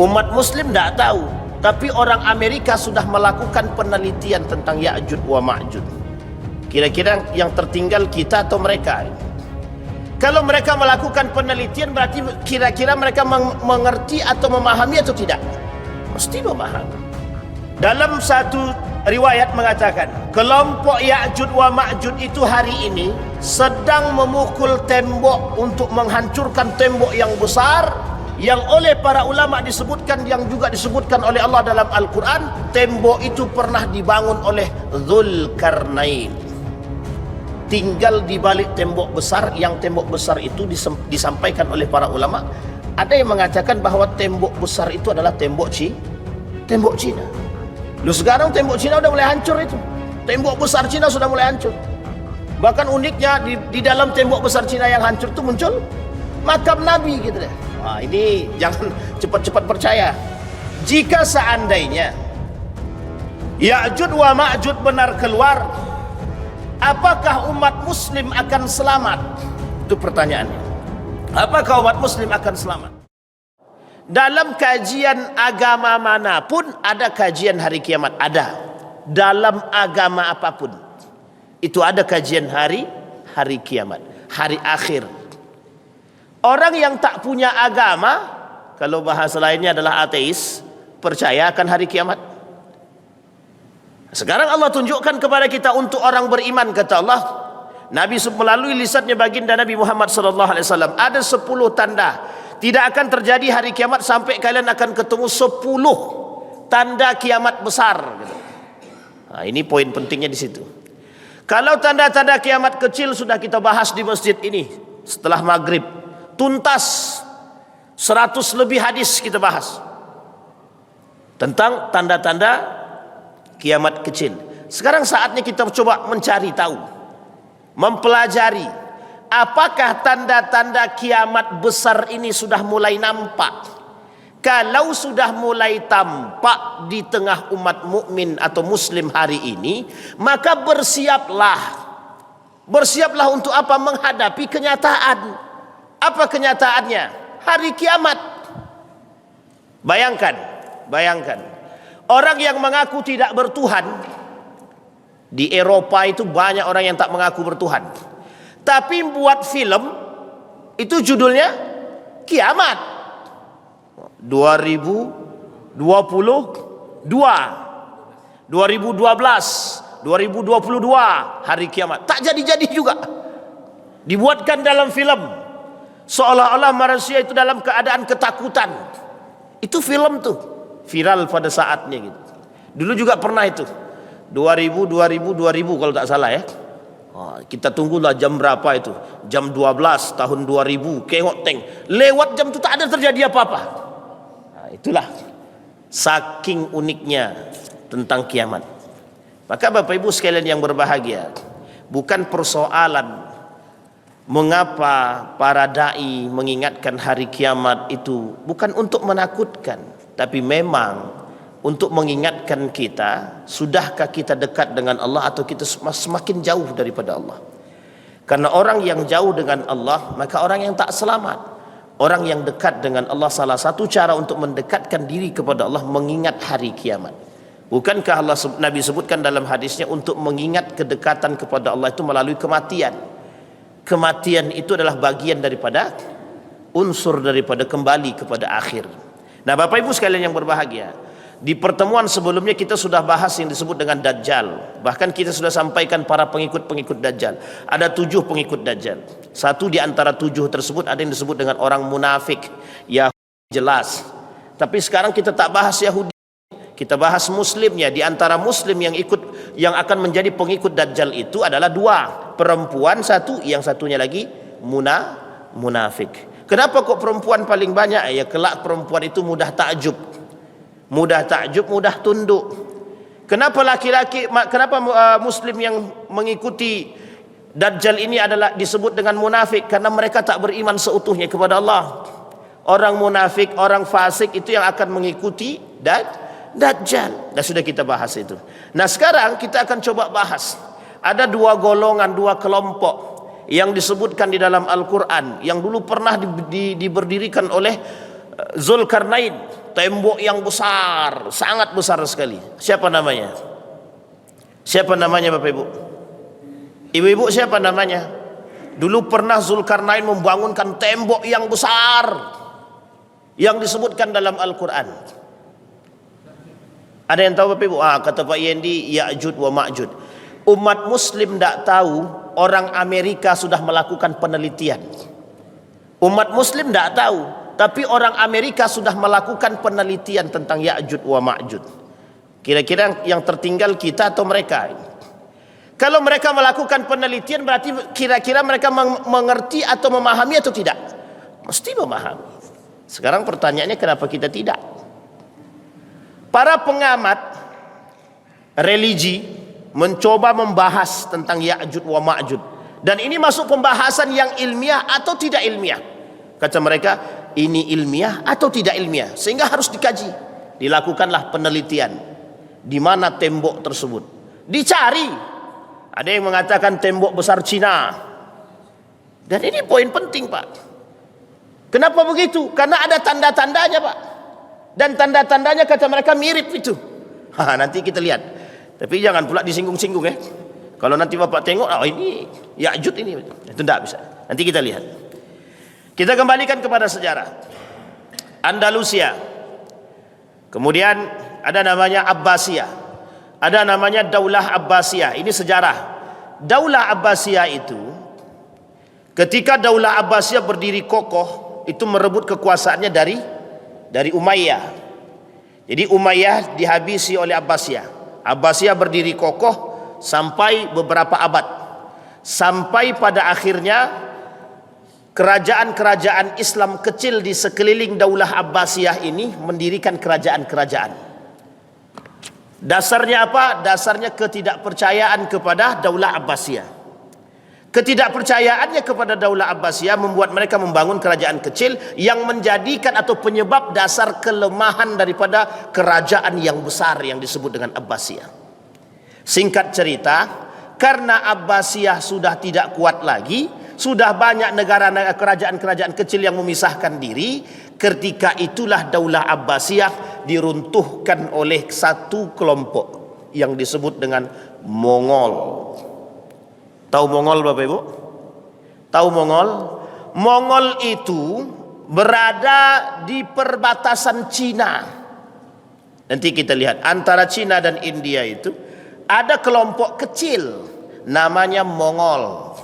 Umat muslim tidak tahu, tapi orang Amerika sudah melakukan penelitian tentang Ya'juj wa Ma'juj. Kira-kira yang tertinggal kita atau mereka? Kalau mereka melakukan penelitian, berarti kira-kira mereka mengerti atau memahami atau tidak? Mesti memahami. Dalam satu riwayat mengatakan, kelompok Ya'juj wa Ma'juj itu hari ini sedang memukul tembok untuk menghancurkan tembok yang besar, yang oleh para ulama disebutkan, yang juga disebutkan oleh Allah dalam Al-Quran, tembok itu pernah dibangun oleh Dzulkarnain. Tinggal di balik tembok besar, yang tembok besar itu disampaikan oleh para ulama. Ada yang mengatakan bahwa tembok besar itu adalah tembok Cina. Lu sekarang tembok Cina udah mulai hancur itu. Tembok besar Cina sudah mulai hancur. Bahkan uniknya di dalam tembok besar Cina yang hancur itu muncul makam Nabi gitu deh. Nah, ini jangan cepat-cepat percaya. Jika seandainya Ya'juj wa Ma'juj benar keluar, apakah umat muslim akan selamat? Itu pertanyaannya. Apakah umat muslim akan selamat? Dalam kajian agama manapun ada kajian hari kiamat, ada. Dalam agama apapun itu ada kajian hari kiamat, hari akhir. Orang yang tak punya agama, kalau bahasa lainnya adalah ateis, percaya akan hari kiamat. Sekarang Allah tunjukkan kepada kita untuk orang beriman, kata Allah, Nabi melalui lisannya baginda Nabi Muhammad SAW, ada 10 tanda. Tidak akan terjadi hari kiamat sampai kalian akan ketemu 10 tanda kiamat besar. Nah, ini poin pentingnya di situ. Kalau tanda-tanda kiamat kecil sudah kita bahas di masjid ini setelah maghrib, tuntas 100 lebih hadis kita bahas tentang tanda-tanda kiamat kecil. Sekarang saatnya kita coba mencari tahu, mempelajari, apakah tanda-tanda kiamat besar ini sudah mulai nampak? Kalau sudah mulai tampak di tengah umat mukmin atau muslim hari ini, maka bersiaplah untuk apa? Menghadapi kenyataan. Apa kenyataannya? Hari kiamat. Bayangkan orang yang mengaku tidak bertuhan. Di Eropa itu banyak orang yang tak mengaku bertuhan, tapi buat film itu judulnya kiamat 2022, 2012, 2022 hari kiamat. Tak jadi-jadi juga. Dibuatkan dalam film, seolah-olah manusia itu dalam keadaan ketakutan. Itu film tuh viral pada saatnya gitu. Dulu juga pernah itu 2000 kalau tak salah ya. Kita tunggulah jam berapa itu, jam 12 tahun 2000, kengok teng lewat jam itu tak ada terjadi apa-apa. Itulah saking uniknya tentang kiamat. Maka Bapak Ibu sekalian yang berbahagia, bukan persoalan mengapa para dai mengingatkan hari kiamat itu bukan untuk menakutkan, tapi memang untuk mengingatkan kita, sudahkah kita dekat dengan Allah atau kita semakin jauh daripada Allah. Karena orang yang jauh dengan Allah, maka orang yang tak selamat. Orang yang dekat dengan Allah, salah satu cara untuk mendekatkan diri kepada Allah mengingat hari kiamat. Bukankah Nabi sebutkan dalam hadisnya untuk mengingat kedekatan kepada Allah itu melalui kematian. Kematian itu adalah bagian daripada unsur daripada kembali kepada akhir. Nah, Bapak Ibu sekalian yang berbahagia, di pertemuan sebelumnya kita sudah bahas yang disebut dengan Dajjal. Bahkan kita sudah sampaikan para pengikut-pengikut Dajjal. Ada 7 pengikut Dajjal. Satu di antara 7 tersebut ada yang disebut dengan orang munafik. Yahudi jelas. Tapi sekarang kita tak bahas Yahudi. Kita bahas muslimnya. Di antara muslim yang akan menjadi pengikut Dajjal itu adalah 2. Perempuan 1, yang satunya lagi munafik. Kenapa kok perempuan paling banyak? Ya kelak perempuan itu mudah takjub, mudah tunduk. Kenapa muslim yang mengikuti Dajjal ini adalah disebut dengan munafik? Karena mereka tak beriman seutuhnya kepada Allah. Orang munafik, orang fasik itu yang akan mengikuti Dajjal. Dan sudah kita bahas itu. Nah, sekarang kita akan coba bahas. Ada 2 golongan, 2 kelompok yang disebutkan di dalam Al-Quran, yang dulu pernah diberdirikan oleh Zulkarnain, tembok yang besar, sangat besar sekali. Siapa namanya? Siapa namanya Bapak Ibu? Ibu-ibu siapa namanya? Dulu pernah Zulkarnain membangunkan tembok yang besar yang disebutkan dalam Al-Quran. Ada yang tahu Bapak Ibu? Kata Pak Yendi, Ya'jud wa Ma'jud. Umat Muslim tidak tahu orang Amerika sudah melakukan penelitian. Umat Muslim tidak tahu, tapi orang Amerika sudah melakukan penelitian tentang Ya'jud wa Ma'jud. Kira-kira yang tertinggal kita atau mereka? Kalau mereka melakukan penelitian, berarti kira-kira mereka mengerti atau memahami atau tidak? Mesti memahami. Sekarang pertanyaannya, kenapa kita tidak? Para pengamat religi mencoba membahas tentang Ya'jud wa Ma'jud, dan ini masuk pembahasan yang ilmiah atau tidak ilmiah. Kata mereka, ini ilmiah atau tidak ilmiah, sehingga harus dikaji. Dilakukanlah penelitian di mana tembok tersebut, dicari. Ada yang mengatakan tembok besar Cina, dan ini poin penting Pak. Kenapa begitu? Karena ada tanda-tandanya Pak, dan tanda-tandanya kata mereka mirip itu. Nanti kita lihat. Tapi jangan pula disinggung-singgung ya. Kalau nanti Bapak tengok, ini Ya'jud ini, itu tidak bisa. Nanti kita lihat. Kita kembalikan kepada sejarah Andalusia. Kemudian ada namanya Abbasiyah, ada namanya Daulah Abbasiyah. Ini sejarah. Daulah Abbasiyah itu, ketika Daulah Abbasiyah berdiri kokoh, itu merebut kekuasaannya dari Umayyah. Jadi Umayyah dihabisi oleh Abbasiyah. Abbasiyah berdiri kokoh sampai beberapa abad, sampai pada akhirnya kerajaan-kerajaan Islam kecil di sekeliling Daulah Abbasiyah ini mendirikan kerajaan-kerajaan. Dasarnya apa? Dasarnya ketidakpercayaan kepada Daulah Abbasiyah. Ketidakpercayaannya kepada Daulah Abbasiyah membuat mereka membangun kerajaan kecil yang menjadikan atau penyebab dasar kelemahan daripada kerajaan yang besar yang disebut dengan Abbasiyah. Singkat cerita, karena Abbasiyah sudah tidak kuat lagi, sudah banyak negara-negara, kerajaan-kerajaan kecil yang memisahkan diri, ketika itulah Daulah Abbasiyah diruntuhkan oleh satu kelompok yang disebut dengan Mongol. Tahu Mongol Bapak Ibu? Tahu Mongol? Mongol itu berada di perbatasan Cina. Nanti kita lihat antara Cina dan India itu ada kelompok kecil namanya Mongol.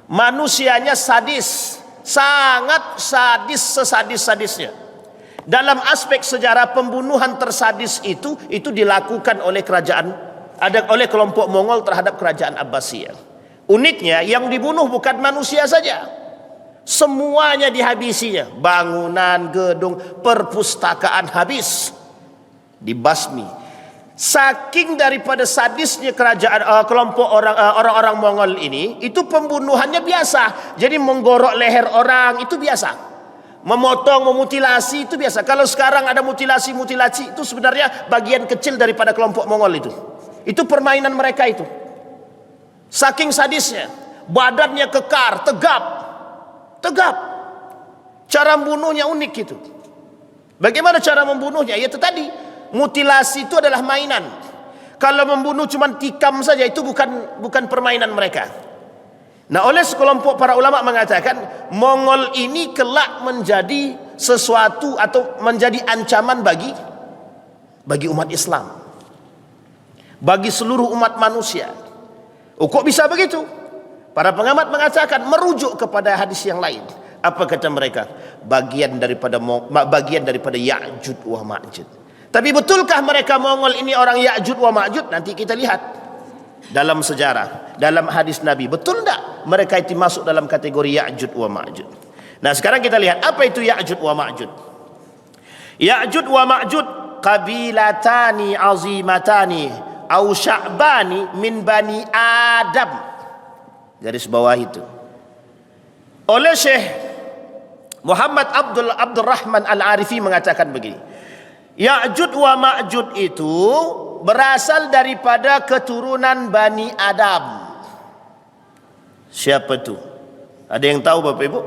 Manusianya sadis, sangat sadis, sesadis-sadisnya. Dalam aspek sejarah, pembunuhan tersadis itu dilakukan oleh oleh kelompok Mongol terhadap kerajaan Abbasiyah. Uniknya, yang dibunuh bukan manusia saja, semuanya dihabisinya. Bangunan, gedung, perpustakaan habis, dibasmi. Saking daripada sadisnya kerajaan kelompok orang-orang Mongol ini, itu pembunuhannya biasa. Jadi menggorok leher orang itu biasa, memotong, memutilasi itu biasa. Kalau sekarang ada mutilasi itu sebenarnya bagian kecil daripada kelompok Mongol itu. Itu permainan mereka itu. Saking sadisnya, badannya kekar, tegap. Cara membunuhnya unik itu. Bagaimana cara membunuhnya? Ya itu tadi, mutilasi itu adalah mainan. Kalau membunuh cuma tikam saja, itu bukan permainan mereka. Nah, oleh sekelompok para ulama mengatakan Mongol ini kelak menjadi sesuatu atau menjadi ancaman bagi umat Islam, bagi seluruh umat manusia. Kok bisa begitu? Para pengamat mengatakan merujuk kepada hadis yang lain. Apa kata mereka? Bagian daripada Ya'jud wa Ma'jud. Tapi betulkah mereka Mongol ini orang Ya'jud wa Ma'jud? Nanti kita lihat dalam sejarah, dalam hadis Nabi. Betul tak mereka itu masuk dalam kategori Ya'jud wa Ma'jud? Nah, sekarang kita lihat apa itu Ya'jud wa Ma'jud. Ya'jud wa Ma'jud qabilatani azimatani au sya'bani min bani Adam. Garis bawah itu. Oleh Syekh Muhammad Abdurrahman Al-Arifi mengatakan begini. Ya'jud wa Ma'jud itu berasal daripada keturunan Bani Adam. Siapa itu? Ada yang tahu Bapak Ibu?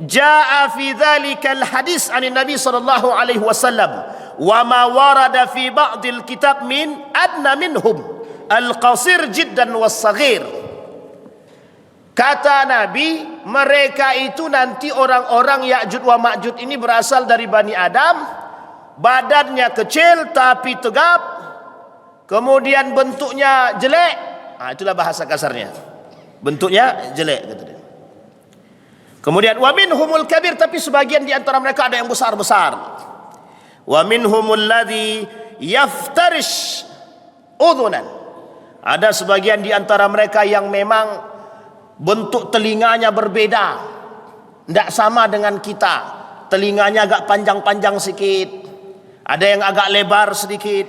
jaa fi dzalikal hadis an Nabi sallallahu alaihi wasallam wa ma warada fi ba'dil kitab min adna minhum al-qasir jiddan was-saghir. Kata Nabi, mereka itu nanti orang-orang Ya'juj wa Ma'juj ini berasal dari Bani Adam, badannya kecil tapi tegap, kemudian bentuknya jelek. Itulah bahasa kasarnya, bentuknya jelek kata dia. Kemudian wa minhumul kabir, tapi sebagian di antara mereka ada yang besar-besar. Wa minhumul ladzi yaftarish udhunan, ada sebagian di antara mereka yang memang bentuk telinganya berbeda, tidak sama dengan kita. Telinganya agak panjang-panjang sedikit, ada yang agak lebar sedikit.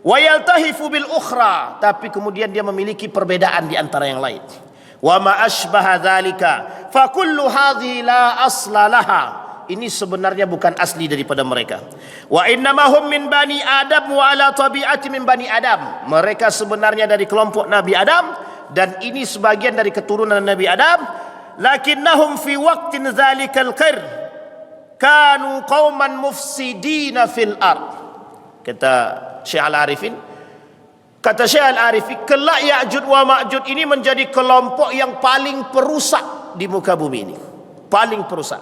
Wa yaltahifu bil ukhra, tapi kemudian dia memiliki perbedaan di antara yang lain. Wa ma asbaha dzalika fa kullu hadhihi la asla laha, ini sebenarnya bukan asli daripada mereka. Wa innamahum min bani Adam wa ala tabi'ati min bani Adam, mereka sebenarnya dari kelompok Nabi Adam dan ini sebagian dari keturunan Nabi Adam. Lakinnahum fi waqtin dzalikal qarn kanu qauman mufsidina fil ard. Kata Syekh Al-Arifin, kelak Ya'juj wa Ma'juj ini menjadi kelompok yang paling perusak di muka bumi ini, paling perusak.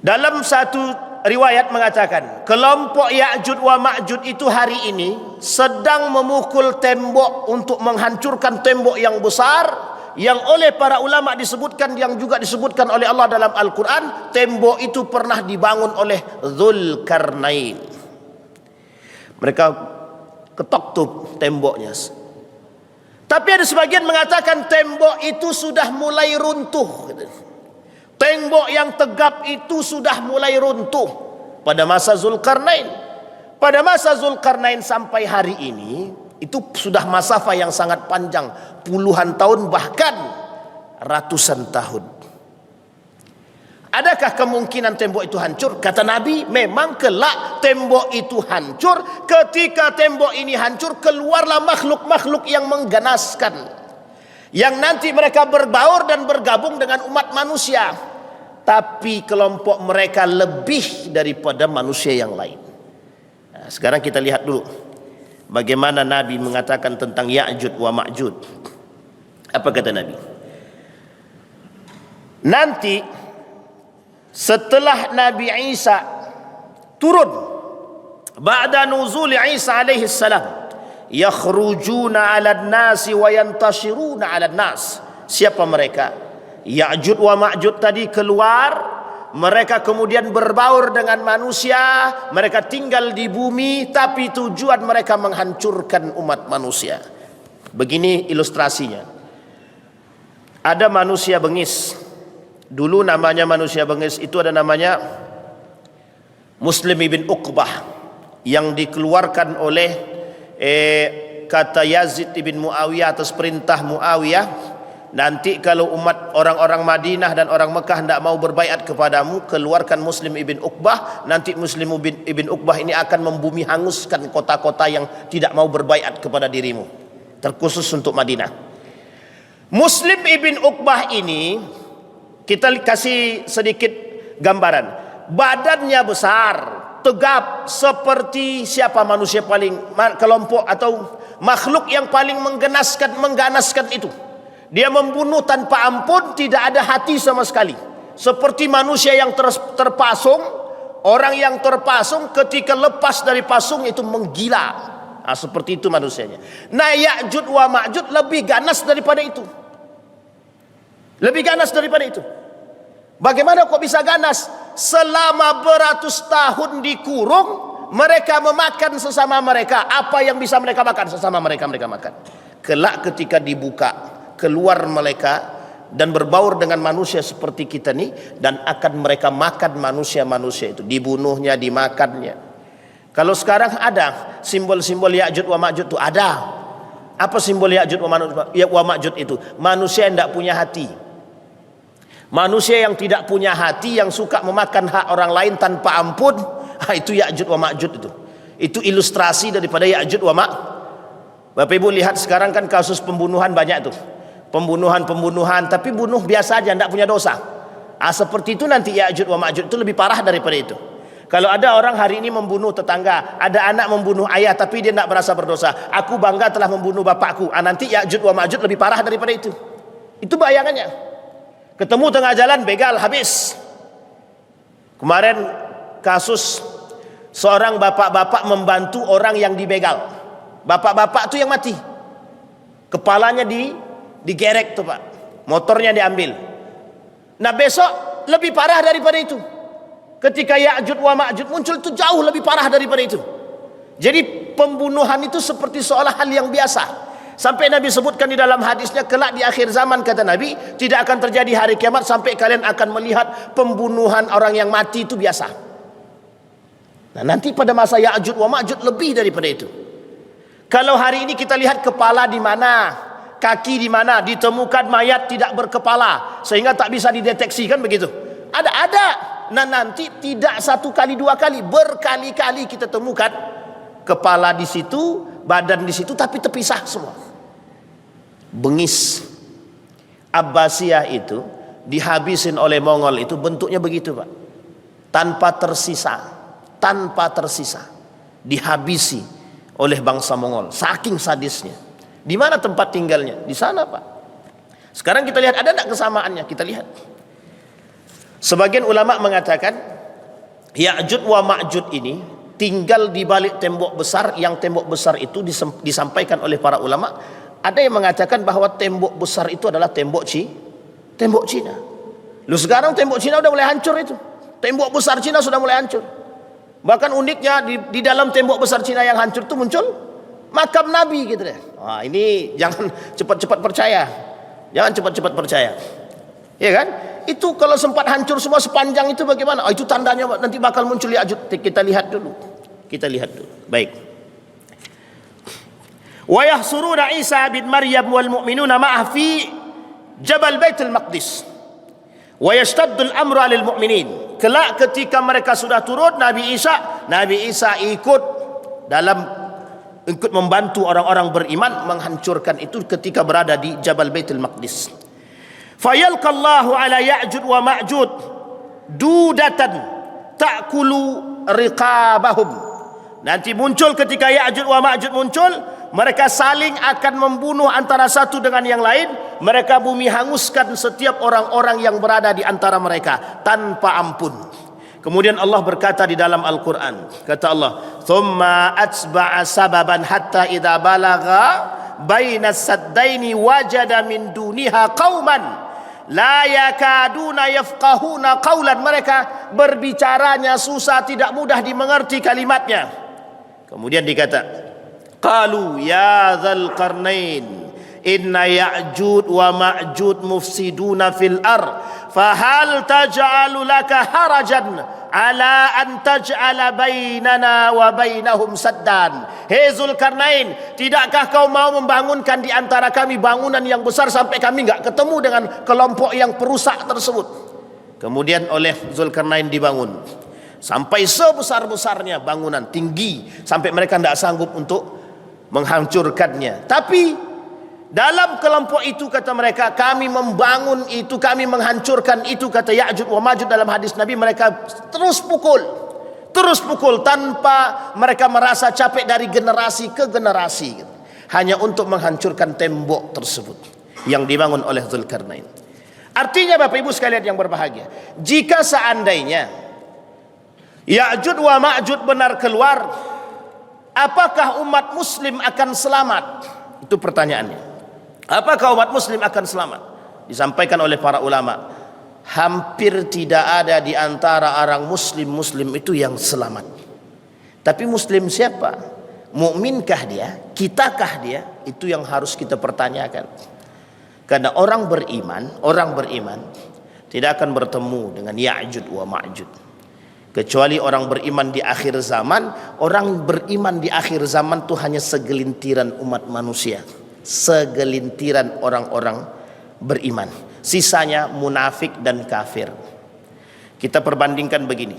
Dalam satu riwayat mengatakan, kelompok Ya'juj wa Ma'juj itu hari ini sedang memukul tembok untuk menghancurkan tembok yang besar, yang oleh para ulama disebutkan, yang juga disebutkan oleh Allah dalam Al-Quran, tembok itu pernah dibangun oleh Dzulkarnain. Mereka ketok tuh temboknya. Tapi ada sebagian mengatakan tembok itu sudah mulai runtuh. Tembok yang tegap itu sudah mulai runtuh pada masa Dzulkarnain. Pada masa Dzulkarnain sampai hari ini, itu sudah masafa yang sangat panjang, puluhan tahun bahkan ratusan tahun. Adakah kemungkinan tembok itu hancur? Kata Nabi, memang kelak tembok itu hancur. Ketika tembok ini hancur, keluarlah makhluk-makhluk yang mengganaskan, yang nanti mereka berbaur dan bergabung dengan umat manusia. Tapi kelompok mereka lebih daripada manusia yang lain. Nah, sekarang kita lihat dulu bagaimana Nabi mengatakan tentang Ya'juj wa Ma'juj. Apa kata Nabi? Nanti setelah Nabi Isa turun, ba'da nuzul Isa alaihi salam, yakhrujuna 'alan nasi wa yantashiruna 'alan nas. Siapa mereka? Ya'juj wa Ma'juj tadi keluar, mereka kemudian berbaur dengan manusia, mereka tinggal di bumi, tapi tujuan mereka menghancurkan umat manusia. Begini ilustrasinya. Ada manusia bengis. Dulu namanya manusia bengis itu ada namanya Muslim ibn Uqbah, yang dikeluarkan oleh kata Yazid ibn Muawiyah atas perintah Muawiyah. Nanti kalau umat orang-orang Madinah dan orang Mekah tidak mau berbaiat kepadamu, keluarkan Muslim ibn Uqbah. Nanti Muslim ibn Uqbah ini akan membumi hanguskan kota-kota yang tidak mau berbaiat kepada dirimu, terkhusus untuk Madinah. Muslim ibn Uqbah ini, kita kasih sedikit gambaran. Badannya besar, tegap, seperti siapa manusia paling, kelompok atau makhluk yang paling mengganaskan itu. Dia membunuh tanpa ampun, tidak ada hati sama sekali. Seperti manusia yang terpasung, orang yang terpasung ketika lepas dari pasung itu menggila. Nah, seperti itu manusianya. Nah, Ya'juj wa Ma'juj lebih ganas daripada itu. Lebih ganas daripada itu. Bagaimana kok bisa ganas? Selama beratus tahun dikurung, mereka memakan sesama mereka. Apa yang bisa mereka makan? Sesama mereka makan. Kelak ketika dibuka, keluar mereka dan berbaur dengan manusia seperti kita nih, dan akan mereka makan manusia-manusia itu, dibunuhnya, dimakannya. Kalau sekarang ada simbol-simbol Ya'juj wa Ma'juj itu ada. Apa simbol Ya'juj wa Ma'juj itu? Manusia yang tidak punya hati. Manusia yang tidak punya hati, yang suka memakan hak orang lain tanpa ampun. Itu Ya'juj wa Ma'juj itu. Itu ilustrasi daripada Ya'juj wa Ma'juj. Bapak Ibu lihat sekarang kan kasus pembunuhan banyak tuh. Pembunuhan, tapi bunuh biasa aja, tidak punya dosa. Seperti itu nanti Ya'juj wa Ma'juj itu lebih parah daripada itu. Kalau ada orang hari ini membunuh tetangga, ada anak membunuh ayah tapi dia tidak merasa berdosa, aku bangga telah membunuh bapakku, nanti Ya'juj wa Ma'juj lebih parah daripada itu. Itu bayangannya. Ketemu tengah jalan, begal habis. Kemarin kasus seorang bapak-bapak membantu orang yang dibegal. Bapak-bapak itu yang mati, kepalanya digerek tuh Pak, motornya diambil. Nah besok lebih parah daripada itu. Ketika Ya'juj wa Ma'juj muncul itu jauh lebih parah daripada itu. Jadi pembunuhan itu seperti seolah hal yang biasa. Sampai Nabi sebutkan di dalam hadisnya, kelak di akhir zaman kata Nabi, tidak akan terjadi hari kiamat sampai kalian akan melihat pembunuhan orang yang mati itu biasa. Nah nanti pada masa Ya'juj wa Ma'juj lebih daripada itu. Kalau hari ini kita lihat kepala di mana, kaki di mana, ditemukan mayat tidak berkepala sehingga tak bisa dideteksi, kan begitu? Ada. Nah nanti tidak satu kali dua kali, berkali-kali kita temukan kepala di situ, badan di situ, tapi terpisah semua. Bengis Abbasiyah itu dihabisin oleh Mongol itu bentuknya begitu Pak, tanpa tersisa, dihabisi oleh bangsa Mongol, saking sadisnya. Di mana tempat tinggalnya? Di sana Pak. Sekarang kita lihat ada tidak kesamaannya? Kita lihat. Sebagian ulama mengatakan Ya'juj wa Ma'juj ini tinggal di balik tembok besar, yang tembok besar itu disampaikan oleh para ulama. Ada yang mengatakan bahwa tembok besar itu adalah tembok Cina. Lu sekarang tembok Cina udah mulai hancur itu. Tembok besar Cina sudah mulai hancur. Bahkan uniknya di dalam tembok besar Cina yang hancur itu muncul makam Nabi gitu deh. Ini jangan cepat-cepat percaya. Ya kan? Itu kalau sempat hancur semua sepanjang itu bagaimana? Itu tandanya nanti bakal muncul Ya'juj. Kita lihat dulu. Baik. Wa yahsuruna Isa bin Maryam wal mu'minuna ma'ah fi Jabal Baitul Maqdis. Wa yashtaddu al-amru 'alal mu'minin. Kelak ketika mereka sudah turun, Nabi Isa ikut membantu orang-orang beriman menghancurkan itu ketika berada di Jabal Baitul Maqdis. Fayalqallahu ala Ya'juj wa Ma'juj dudatan ta'kulu riqabahum. Nanti muncul ketika Ya'juj wa Ma'juj muncul, mereka saling akan membunuh antara satu dengan yang lain. Mereka bumi hanguskan setiap orang-orang yang berada di antara mereka tanpa ampun. Kemudian Allah berkata di dalam Al-Quran, kata Allah, thumma atba'a sababan hatta idza balagha baina saddaini wajada min duniha qauman la yakaduna yafqahuna qawlan. Mereka berbicaranya susah, tidak mudah dimengerti kalimatnya. Kemudian dikata, qalu ya dzal qarnain inna Ya'juj wa Ma'juj mufsiduna fil ard fahal taj'alu laka harajan ala an taj'ala bainana wa bainahum saddan. Hei Zulkarnain, tidakkah kau mau membangunkan di antara kami bangunan yang besar sampai kami enggak ketemu dengan kelompok yang perusak tersebut? Kemudian oleh Zulkarnain dibangun sampai sebesar-besarnya bangunan tinggi sampai mereka tidak sanggup untuk menghancurkannya. Tapi dalam kelompok itu kata mereka, kami membangun itu, kami menghancurkan itu, kata Ya'juj wa Ma'juj dalam hadis Nabi. Mereka terus pukul tanpa mereka merasa capek dari generasi ke generasi, hanya untuk menghancurkan tembok tersebut yang dibangun oleh Zulkarnain. Artinya Bapak Ibu sekalian yang berbahagia, jika seandainya Ya'juj wa Ma'juj benar keluar, apakah umat muslim akan selamat? Itu pertanyaannya. Apakah umat muslim akan selamat? Disampaikan oleh para ulama, hampir tidak ada di antara orang muslim itu yang selamat. Tapi muslim siapa? Mukminkah dia? Kitakah dia? Itu yang harus kita pertanyakan. Karena orang beriman tidak akan bertemu dengan Ya'juj wa Ma'juj. Kecuali orang beriman di akhir zaman. Orang beriman di akhir zaman itu hanya segelintiran umat manusia, segelintiran orang-orang beriman. Sisanya munafik dan kafir. Kita perbandingkan begini.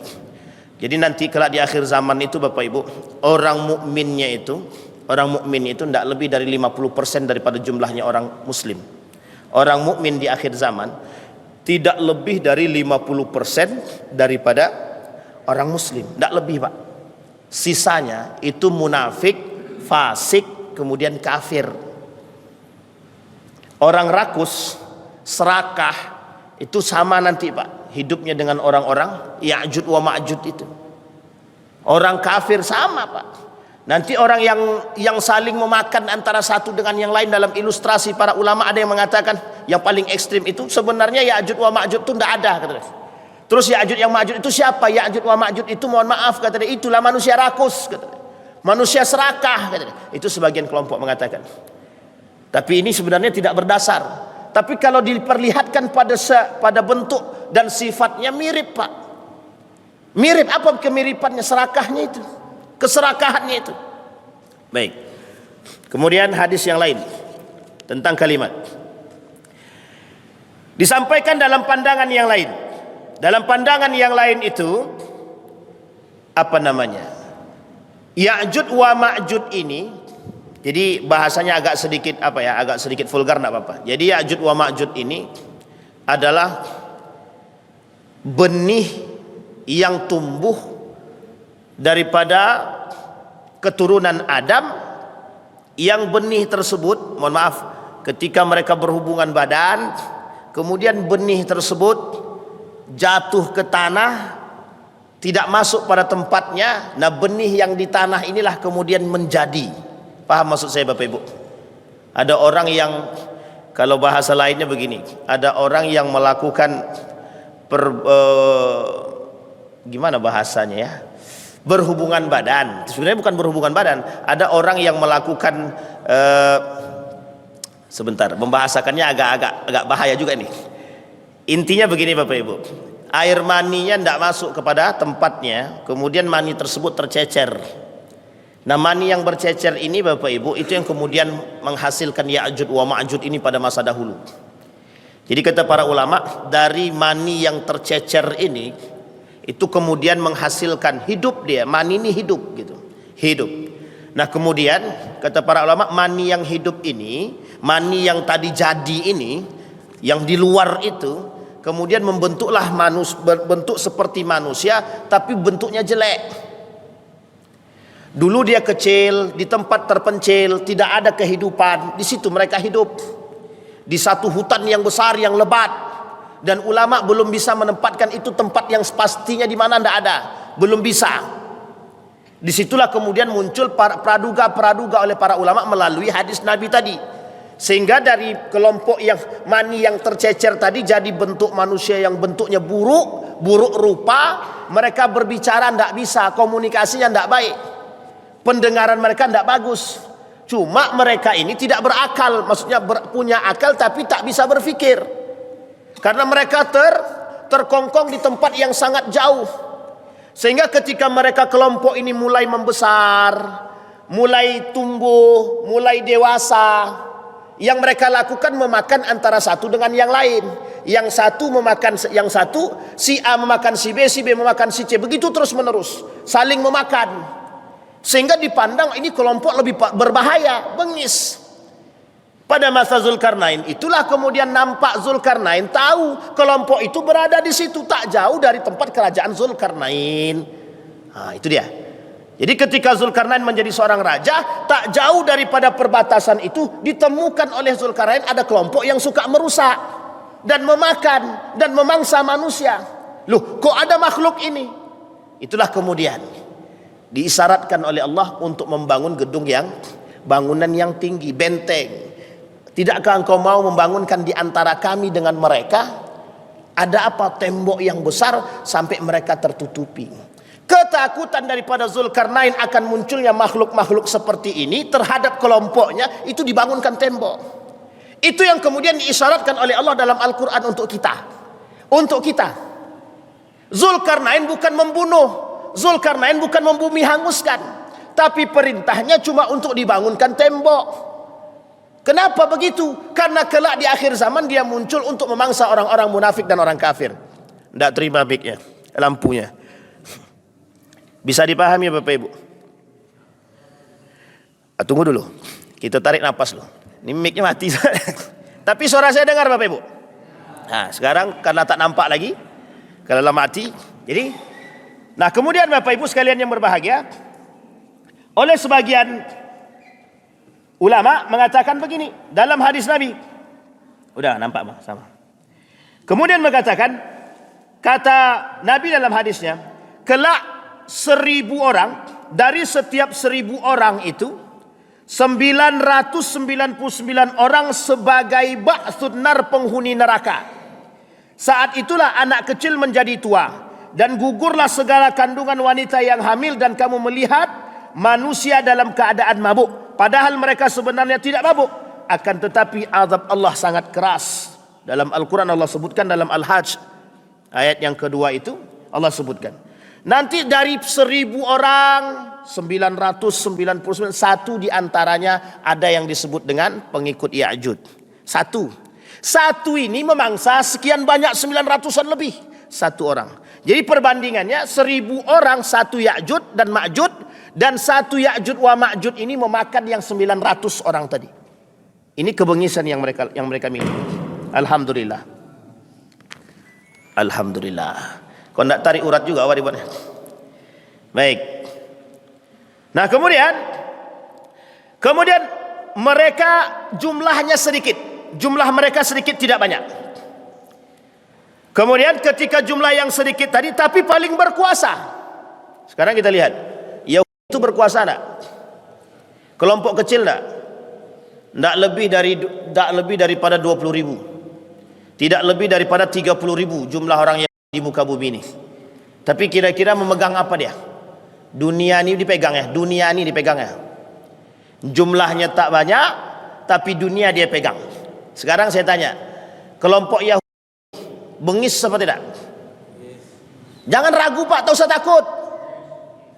Jadi nanti kelak di akhir zaman itu Bapak Ibu, orang mukmin itu tidak lebih dari 50% daripada jumlahnya orang muslim. Orang mukmin di akhir zaman tidak lebih dari 50% daripada orang muslim, tidak lebih Pak. Sisanya itu munafik, fasik, kemudian kafir. Orang rakus, serakah, itu sama nanti Pak hidupnya dengan orang-orang Ya'jud wa Ma'jud itu. Orang kafir sama Pak. Nanti orang yang saling memakan antara satu dengan yang lain. Dalam ilustrasi para ulama ada yang mengatakan yang paling ekstrim itu sebenarnya Ya'jud wa Ma'jud itu tidak ada, kata dia. Terus Ya'jud yang Ma'jud itu siapa? Ya'jud wa Ma'jud itu mohon maaf, kata dia, itulah manusia rakus, kata dia. Manusia serakah, kata dia. Itu sebagian kelompok mengatakan. Tapi ini sebenarnya tidak berdasar. Tapi kalau diperlihatkan pada bentuk dan sifatnya mirip Pak. Mirip, apa kemiripannya? Serakahnya itu, keserakahannya itu. Baik. Kemudian hadis yang lain tentang kalimat. Disampaikan dalam pandangan yang lain. Dalam pandangan yang lain itu apa namanya? Ya'jud wa Ma'jud ini, jadi bahasanya agak sedikit agak sedikit vulgar, enggak apa-apa. Jadi Ya'jud wa Ma'jud ini adalah benih yang tumbuh daripada keturunan Adam, yang benih tersebut, mohon maaf, ketika mereka berhubungan badan, kemudian benih tersebut jatuh ke tanah, tidak masuk pada tempatnya. Nah, benih yang di tanah inilah kemudian menjadi. Paham maksud saya Bapak Ibu? Ada orang yang, kalau bahasa lainnya begini, ada orang yang melakukan gimana bahasanya ya, berhubungan badan. Sebenarnya bukan berhubungan badan. Ada orang yang melakukan sebentar, membahasakannya agak bahaya juga nih. Intinya begini Bapak Ibu, air maninya tidak masuk kepada tempatnya, kemudian mani tersebut tercecer. Nah, mani yang bercecer ini Bapak Ibu, itu yang kemudian menghasilkan Ya'jud wa Ma'jud ini pada masa dahulu. Jadi kata para ulama, dari mani yang tercecer ini, itu kemudian menghasilkan hidup dia. Mani ini hidup gitu, hidup. Nah, kemudian kata para ulama, mani yang hidup ini, mani yang tadi jadi ini, yang di luar itu, kemudian membentuklah bentuk seperti manusia, tapi bentuknya jelek. Dulu dia kecil, di tempat terpencil, tidak ada kehidupan. Di situ mereka hidup, di satu hutan yang besar, yang lebat. Dan ulama belum bisa menempatkan itu tempat yang pastinya di mana, tidak ada, belum bisa. Disitulah kemudian muncul praduga oleh para ulama melalui hadis Nabi tadi, sehingga dari kelompok yang mani yang tercecer tadi jadi bentuk manusia yang bentuknya buruk rupa. Mereka berbicara tidak bisa, komunikasinya tidak baik, pendengaran mereka tidak bagus. Cuma mereka ini tidak berakal, maksudnya punya akal tapi tak bisa berpikir. Karena mereka terkongkong di tempat yang sangat jauh. Sehingga ketika mereka kelompok ini mulai membesar, mulai tumbuh, mulai dewasa, yang mereka lakukan memakan antara satu dengan yang lain. Yang satu memakan yang satu, si A memakan si B memakan si C. Begitu terus menerus, saling memakan. Sehingga dipandang ini kelompok lebih berbahaya, bengis. Pada masa Zulkarnain itulah kemudian nampak Zulkarnain tahu kelompok itu berada di situ, tak jauh dari tempat kerajaan Zulkarnain. Nah, itu dia. Jadi ketika Zulkarnain menjadi seorang raja, tak jauh daripada perbatasan itu ditemukan oleh Zulkarnain ada kelompok yang suka merusak dan memakan dan memangsa manusia. Loh, kok ada makhluk ini? Itulah kemudian diisyaratkan oleh Allah untuk membangun bangunan yang tinggi, benteng. Tidakkah engkau mau membangunkan di antara kami dengan mereka? Ada apa? Tembok yang besar sampai mereka tertutupi. Ketakutan daripada Zulkarnain akan munculnya makhluk-makhluk seperti ini terhadap kelompoknya, itu dibangunkan tembok. Itu yang kemudian diisyaratkan oleh Allah dalam Al-Quran untuk kita. Untuk kita. Zulkarnain bukan membunuh, Zulkarnain bukan membumi hanguskan, tapi perintahnya cuma untuk dibangunkan tembok. Kenapa begitu? Karena kelak di akhir zaman dia muncul untuk memangsa orang-orang munafik dan orang kafir. Tidak terima mic-nya, lampunya. Bisa dipahami Bapak Ibu? Tunggu dulu, kita tarik nafas loh. Ini mic-nya mati. Tapi suara saya dengar Bapak Ibu? Sekarang karena tak nampak lagi, kalau dalam mati. Jadi, nah kemudian Bapak Ibu sekalian yang berbahagia, oleh sebagian ulama mengatakan begini dalam hadis Nabi. Udah nampak Bang, sama. Kemudian mengatakan, kata Nabi dalam hadisnya, kelak 1000 orang, dari setiap 1000 orang itu 999 orang sebagai ba'thun nar, penghuni neraka. Saat itulah anak kecil menjadi tua dan gugurlah segala kandungan wanita yang hamil, dan kamu melihat manusia dalam keadaan mabuk padahal mereka sebenarnya tidak mabuk, akan tetapi azab Allah sangat keras. Dalam Al-Quran Allah sebutkan, dalam Al-Hajj ayat yang kedua itu Allah sebutkan, nanti dari 1000 orang 999 satu diantaranya ada yang disebut dengan pengikut Ya'juj. Satu ini memangsa sekian banyak 900-an lebih satu orang. Jadi perbandingannya 1000 orang satu Ya'juj dan Ma'juj, dan satu Ya'juj wa Ma'juj ini memakan yang 900 orang tadi. Ini kebengisan yang mereka miliki. Alhamdulillah. Alhamdulillah. Kau nak tarik urat juga awak dibuatnya. Baik. Nah kemudian mereka jumlahnya sedikit. Jumlah mereka sedikit, tidak banyak. Kemudian ketika jumlah yang sedikit tadi tapi paling berkuasa. Sekarang kita lihat, Yahudi itu berkuasa enggak? Kelompok kecil enggak? Enggak lebih daripada 20.000. Tidak lebih daripada 30.000 jumlah orang yang di muka bumi ini. Tapi kira-kira memegang apa dia? Dunia ini dipegang ya. Dunia ini dipegang ya. Jumlahnya tak banyak, tapi dunia dia pegang. Sekarang saya tanya, kelompok Yahudi bengis apa tidak? Jangan ragu Pak, tak usah takut.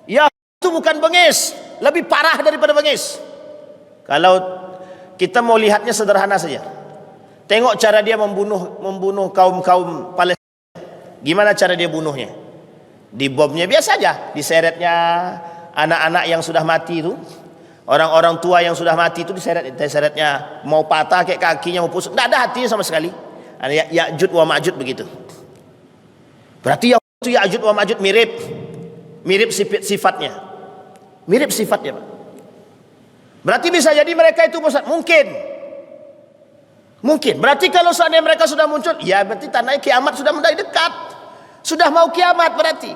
Yahudi itu bukan bengis, lebih parah daripada bengis. Kalau kita mau lihatnya sederhana saja. Tengok cara dia membunuh kaum Palestina. Gimana cara dia bunuhnya? Dibomnya biasa aja, diseretnya anak-anak yang sudah mati itu, orang-orang tua yang sudah mati itu diseretnya, mau patah kayak kakinya, mau pusuk, tidak ada hatinya sama sekali. Ya'juj wa Ma'juj begitu. Berarti Ya'juj wa Ma'juj mirip sifatnya, Pak. Berarti bisa jadi mereka itu Ustaz, mungkin. Berarti kalau seandainya mereka sudah muncul, ya berarti tandanya kiamat sudah mulai dekat. Sudah mau kiamat berarti.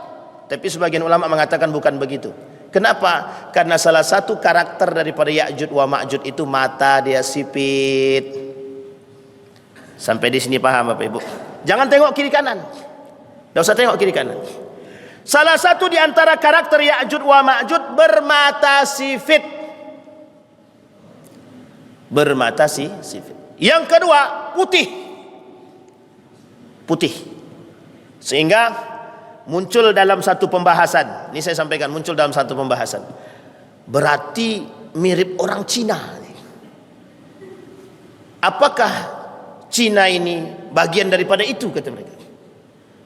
Tapi sebagian ulama mengatakan bukan begitu. Kenapa? Karena salah satu karakter daripada Ya'juj wa Ma'juj itu mata dia sipit. Sampai di sini paham Bapak Ibu? Jangan tengok kiri kanan. Tidak usah tengok kiri kanan. Salah satu di antara karakter Ya'juj wa Ma'juj bermata sipit. Bermata sipit. Yang kedua, putih. Sehingga muncul dalam satu pembahasan. Ini saya sampaikan, muncul dalam satu pembahasan. Berarti mirip orang Cina. Apakah Cina ini bagian daripada itu, kata mereka.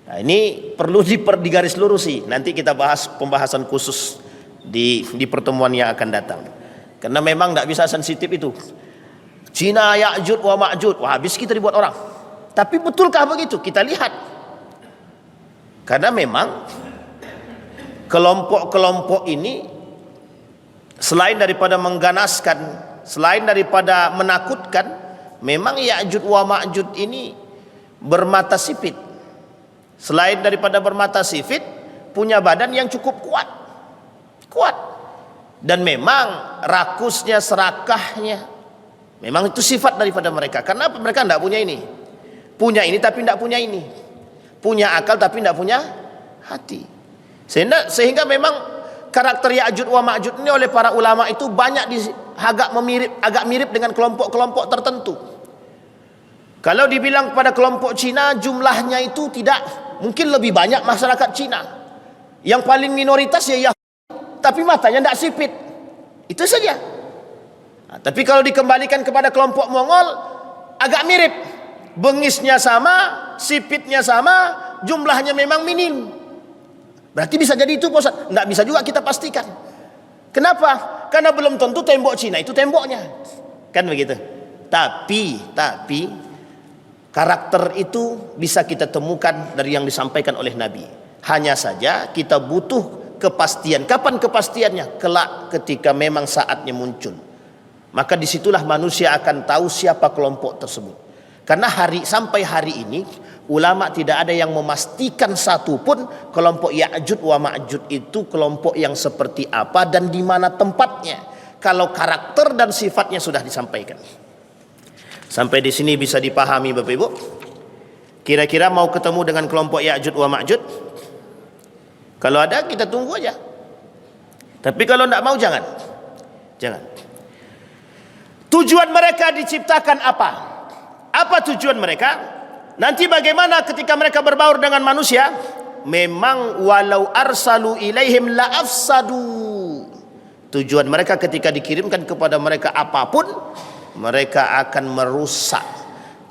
Nah, ini perlu digaris lurusi. Nanti kita bahas pembahasan khusus di pertemuan yang akan datang. Karena memang tidak bisa sensitif itu. Cina Ya'juj wa Ma'juj, wah habis kita dibuat orang. Tapi betulkah begitu? Kita lihat. Karena memang kelompok-kelompok ini selain daripada mengganaskan, selain daripada menakutkan, memang Ya'juj wa Ma'juj ini bermata sipit. Selain daripada bermata sipit, punya badan yang cukup kuat. Dan memang rakusnya, serakahnya, memang itu sifat daripada mereka. Karena mereka tidak punya ini. Punya ini tapi tidak punya ini. Punya akal tapi tidak punya hati. Sehingga memang karakter Ya'juj wa Ma'juj ini oleh para ulama itu banyak agak mirip dengan kelompok-kelompok tertentu. Kalau dibilang pada kelompok Cina jumlahnya itu tidak, mungkin lebih banyak masyarakat Cina. Yang paling minoritas ya Yahudi, tapi matanya tidak sipit. Itu saja. Nah, tapi kalau dikembalikan kepada kelompok Mongol agak mirip. Bengisnya sama, sipitnya sama, jumlahnya memang minim. Berarti bisa jadi itu Ustaz. Tidak bisa juga kita pastikan. Kenapa? Karena belum tentu tembok Cina itu temboknya. Kan begitu. Tapi Karakter itu bisa kita temukan dari yang disampaikan oleh Nabi. Hanya saja kita butuh kepastian. Kapan kepastiannya? Kelak ketika memang saatnya muncul. Maka disitulah manusia akan tahu siapa kelompok tersebut. Karena sampai hari ini ulama tidak ada yang memastikan satupun kelompok Ya'juj wa Ma'juj itu kelompok yang seperti apa dan di mana tempatnya. Kalau karakter dan sifatnya sudah disampaikan. Sampai di sini bisa dipahami Bapak Ibu. Kira-kira mau ketemu dengan kelompok Ya'juj wa Ma'juj? Kalau ada kita tunggu aja. Tapi kalau tidak mau jangan. Jangan. Tujuan mereka diciptakan apa? Apa tujuan mereka? Nanti bagaimana ketika mereka berbaur dengan manusia? Memang walau arsalu ilaihim la afsadu. Tujuan mereka ketika dikirimkan kepada mereka apapun, mereka akan merusak.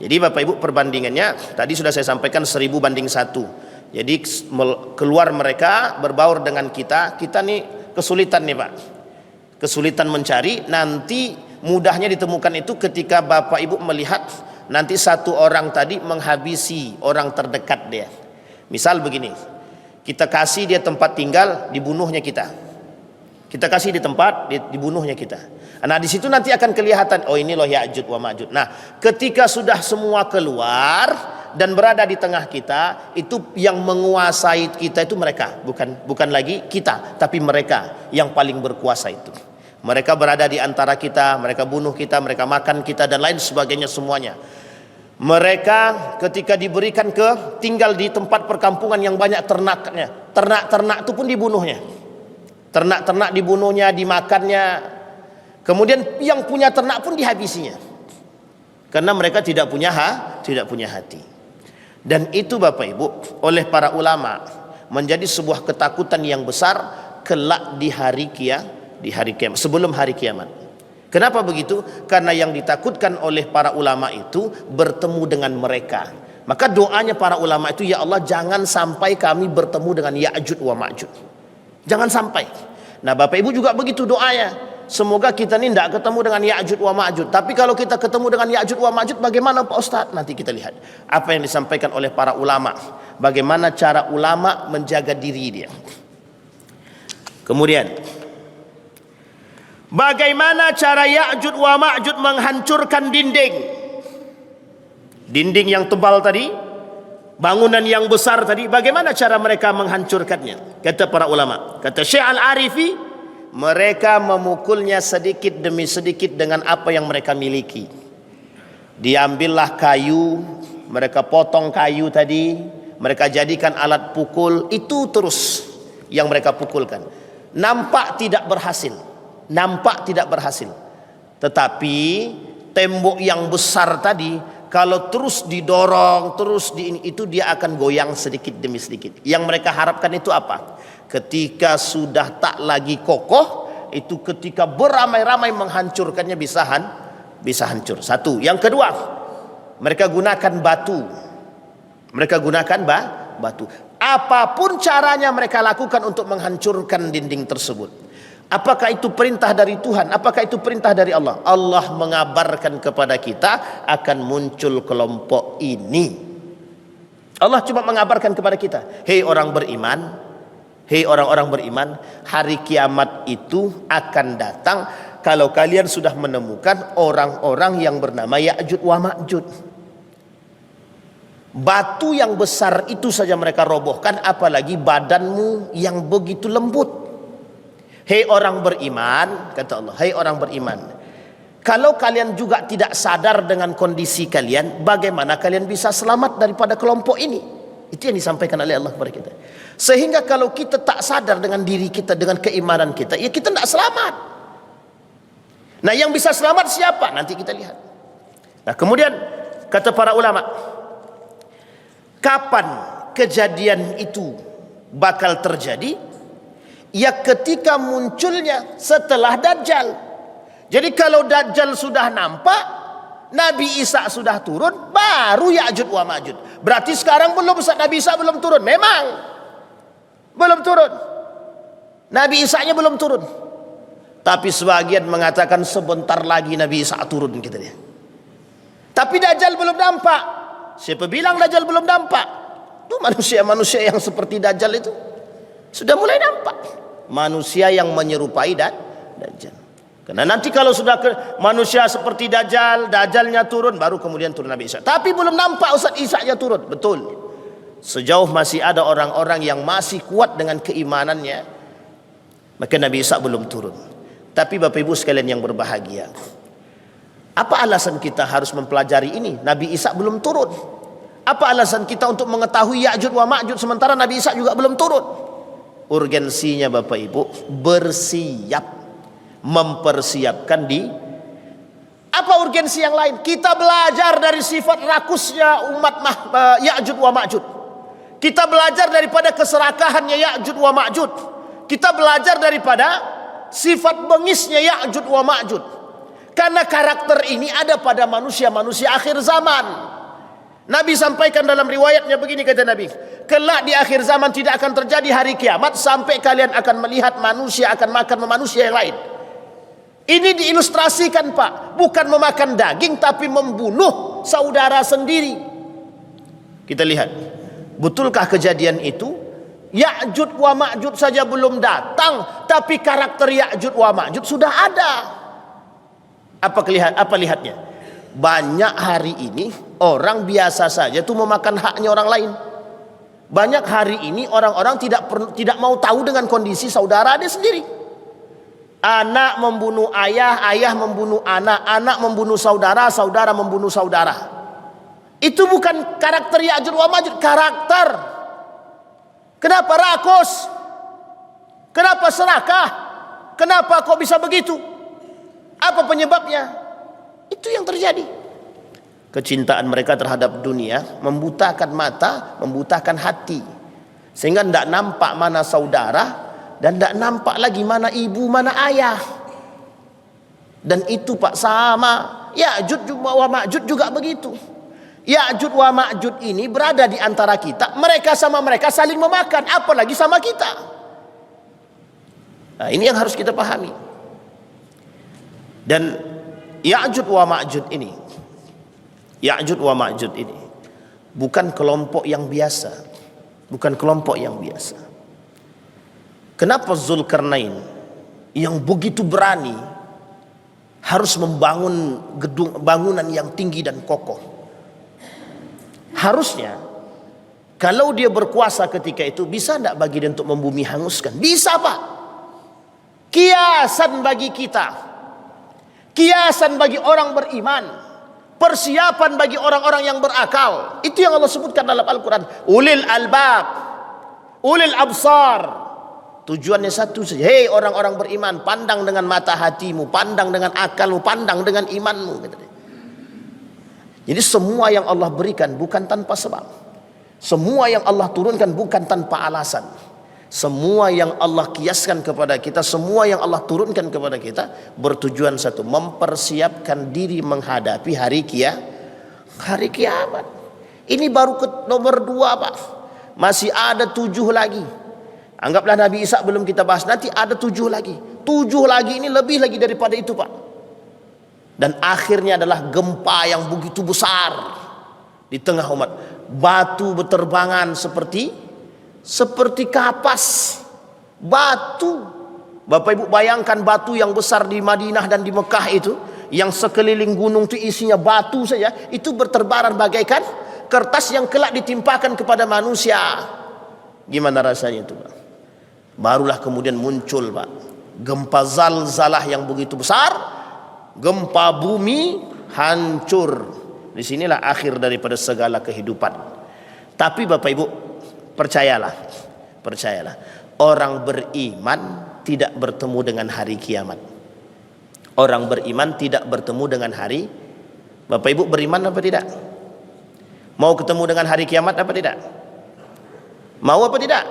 Jadi Bapak Ibu perbandingannya tadi sudah saya sampaikan 1000 banding 1. Jadi keluar mereka berbaur dengan kita nih kesulitan nih Pak. Kesulitan mencari, nanti mudahnya ditemukan itu ketika Bapak Ibu melihat nanti satu orang tadi menghabisi orang terdekat dia. Misal begini, kita kasih dia tempat tinggal, dibunuhnya kita. Kita kasih di tempat, dibunuhnya kita. Nah di situ nanti akan kelihatan, oh ini loh Ya'juj wa Ma'juj. Nah ketika sudah semua keluar dan berada di tengah kita, itu yang menguasai kita itu mereka, bukan lagi kita, tapi mereka yang paling berkuasa itu. Mereka berada di antara kita, mereka bunuh kita, mereka makan kita dan lain sebagainya semuanya. Mereka ketika diberikan tinggal di tempat perkampungan yang banyak ternaknya, ternak-ternak itu pun dibunuhnya. Ternak-ternak dibunuhnya, dimakannya. Kemudian yang punya ternak pun dihabisinya. Karena mereka tidak punya hati. Dan itu Bapak Ibu oleh para ulama menjadi sebuah ketakutan yang besar kelak di hari kiamat, sebelum hari kiamat. Kenapa begitu? Karena yang ditakutkan oleh para ulama itu bertemu dengan mereka. Maka doanya para ulama itu, ya Allah jangan sampai kami bertemu dengan Ya'juj wa Ma'juj. Jangan sampai. Nah Bapak Ibu juga begitu doanya. Semoga kita ini tidak ketemu dengan Ya'juj wa Ma'juj. Tapi kalau kita ketemu dengan Ya'juj wa Ma'juj, bagaimana Pak Ustadz? Nanti kita lihat apa yang disampaikan oleh para ulama. Bagaimana cara ulama menjaga diri dia. Kemudian, bagaimana cara Ya'juj wa Ma'juj menghancurkan dinding? Dinding yang tebal tadi, bangunan yang besar tadi, bagaimana cara mereka menghancurkannya? Kata para ulama, kata Syekh Al-Arifi, mereka memukulnya sedikit demi sedikit dengan apa yang mereka miliki. Diambillah kayu, mereka potong kayu tadi, mereka jadikan alat pukul, itu terus yang mereka pukulkan. Nampak tidak berhasil. Tetapi tembok yang besar tadi, kalau terus didorong, itu dia akan goyang sedikit demi sedikit. Yang mereka harapkan itu apa? Ketika sudah tak lagi kokoh, itu ketika beramai-ramai menghancurkannya bisa hancur. Satu. Yang kedua, mereka gunakan batu. Batu. Apapun caranya mereka lakukan untuk menghancurkan dinding tersebut. Apakah itu perintah dari Tuhan? Apakah itu perintah dari Allah? Allah mengabarkan kepada kita akan muncul kelompok ini. Allah cuma mengabarkan kepada kita, hei orang beriman, hei orang-orang beriman, hari kiamat itu akan datang kalau kalian sudah menemukan orang-orang yang bernama Ya'juj wa Ma'juj. Batu yang besar itu saja mereka robohkan, apalagi badanmu yang begitu lembut. Hei orang beriman, kata Allah, hei orang beriman, kalau kalian juga tidak sadar dengan kondisi kalian, bagaimana kalian bisa selamat daripada kelompok ini? Itu yang disampaikan oleh Allah kepada kita. Sehingga kalau kita tak sadar dengan diri kita, dengan keimanan kita, ya kita tidak selamat. Nah yang bisa selamat siapa? Nanti kita lihat. Nah kemudian kata para ulama, kapan kejadian itu bakal terjadi? Ya ketika munculnya setelah Dajjal. Jadi kalau Dajjal sudah nampak, Nabi Isa sudah turun, baru Ya'juj wa Ma'juj. Berarti sekarang Nabi Isa belum turun. Memang belum turun. Nabi Isa-nya belum turun. Tapi sebagian mengatakan sebentar lagi Nabi Isa turun, gitu dia. Tapi Dajjal belum nampak. Siapa bilang Dajjal belum nampak? Itu manusia-manusia yang seperti Dajjal itu sudah mulai nampak. Manusia yang menyerupai Dajjal. Karena nanti kalau sudah manusia seperti Dajjal, Dajjalnya turun, baru kemudian turun Nabi Isa. Tapi belum nampak Ustaz Isa-nya turun. Betul. Sejauh masih ada orang-orang yang masih kuat dengan keimanannya, maka Nabi Isa belum turun. Tapi Bapak Ibu sekalian yang berbahagia, apa alasan kita harus mempelajari ini? Nabi Isa belum turun. Apa alasan kita untuk mengetahui Ya'juj wa Ma'juj sementara Nabi Isa juga belum turun? Urgensinya Bapak Ibu, bersiap, mempersiapkan di. Apa urgensi yang lain? Kita belajar dari sifat rakusnya umat Ya'juj wa Ma'juj. Kita belajar daripada keserakahannya Ya'juj wa Ma'juj. Kita belajar daripada sifat bengisnya Ya'juj wa Ma'juj. Karena karakter ini ada pada manusia-manusia akhir zaman. Nabi sampaikan dalam riwayatnya begini, kata Nabi, kelak di akhir zaman tidak akan terjadi hari kiamat sampai kalian akan melihat manusia akan makan manusia yang lain. Ini diilustrasikan Pak, bukan memakan daging tapi membunuh saudara sendiri. Kita lihat, betulkah kejadian itu? Ya'juj wa Ma'juj saja belum datang, tapi karakter Ya'juj wa Ma'juj sudah ada. Apa lihatnya? Banyak hari ini orang biasa saja tuh memakan haknya orang lain. Banyak hari ini orang-orang tidak mau tahu dengan kondisi saudara dia sendiri. Anak membunuh ayah, ayah membunuh anak, anak membunuh saudara, saudara membunuh saudara. Itu bukan karakter Ya'juj wa Ma'juj, karakter. Kenapa rakus? Kenapa serakah? Kenapa kok bisa begitu? Apa penyebabnya? Itu yang terjadi. Kecintaan mereka terhadap dunia membutakan mata, membutakan hati, sehingga tidak nampak mana saudara dan tidak nampak lagi mana ibu, mana ayah. Dan itu Pak sama Ya'juj wa Ma'juj juga begitu. Ya'juj wa Ma'juj ini berada di antara kita. Mereka sama mereka saling memakan, apalagi sama kita. Nah, ini yang harus kita pahami. Dan Ya'juj wa Ma'juj ini, Ya'juj wa Ma'juj ini bukan kelompok yang biasa, bukan kelompok yang biasa. Kenapa Zulkarnain yang begitu berani harus membangun bangunan yang tinggi dan kokoh? Harusnya kalau dia berkuasa ketika itu, bisa tidak bagi dia untuk membumi hanguskan? Bisa Pak. Kiasan bagi kita, kiasan bagi orang beriman, persiapan bagi orang-orang yang berakal. Itu yang Allah sebutkan dalam Al-Quran, ulil albab, ulil absar. Tujuannya satu saja, hei orang-orang beriman, pandang dengan mata hatimu, pandang dengan akalmu, pandang dengan imanmu. Jadi semua yang Allah berikan bukan tanpa sebab, semua yang Allah turunkan bukan tanpa alasan. Semua yang Allah kiaskan kepada kita, semua yang Allah turunkan kepada kita bertujuan satu, mempersiapkan diri menghadapi hari kiamat. Ini baru nomor 2 Pak. Masih ada 7 lagi. Anggaplah Nabi Isa belum kita bahas, nanti ada 7 lagi. 7 lagi ini lebih lagi daripada itu Pak. Dan akhirnya adalah gempa yang begitu besar di tengah umat. Batu berterbangan seperti kapas, batu. Bapak Ibu bayangkan batu yang besar di Madinah dan di Mekah itu, yang sekeliling gunung itu isinya batu saja, itu berterbaran bagaikan kertas yang kelak ditimpakan kepada manusia. Gimana rasanya itu Pak? Barulah kemudian muncul Pak gempa zalzalah yang begitu besar, gempa bumi hancur. Disinilah akhir daripada segala kehidupan. Tapi Bapak Ibu, percayalah, orang beriman tidak bertemu dengan hari kiamat. Orang beriman tidak bertemu dengan hari. Bapak Ibu beriman apa tidak? Mau ketemu dengan hari kiamat apa tidak? Mau apa tidak?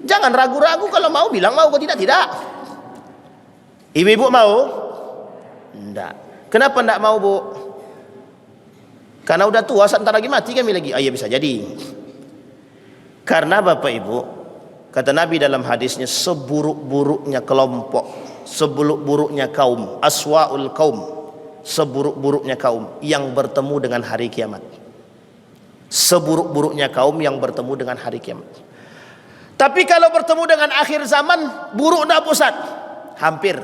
Jangan ragu-ragu, kalau mau bilang mau, kalau tidak, tidak. Ibu-ibu mau? Tidak. Kenapa tidak mau Bu? Karena udah tua, sebentar lagi mati kami lagi. Ya bisa jadi. Karena Bapak Ibu, kata Nabi dalam hadisnya, seburuk-buruknya kelompok, seburuk-buruknya kaum, aswa'ul kaum, seburuk-buruknya kaum yang bertemu dengan hari kiamat. seburuk-buruknya kaum yang bertemu dengan hari kiamat. Tapi kalau bertemu dengan akhir zaman, buruk enggak Ustaz? Hampir.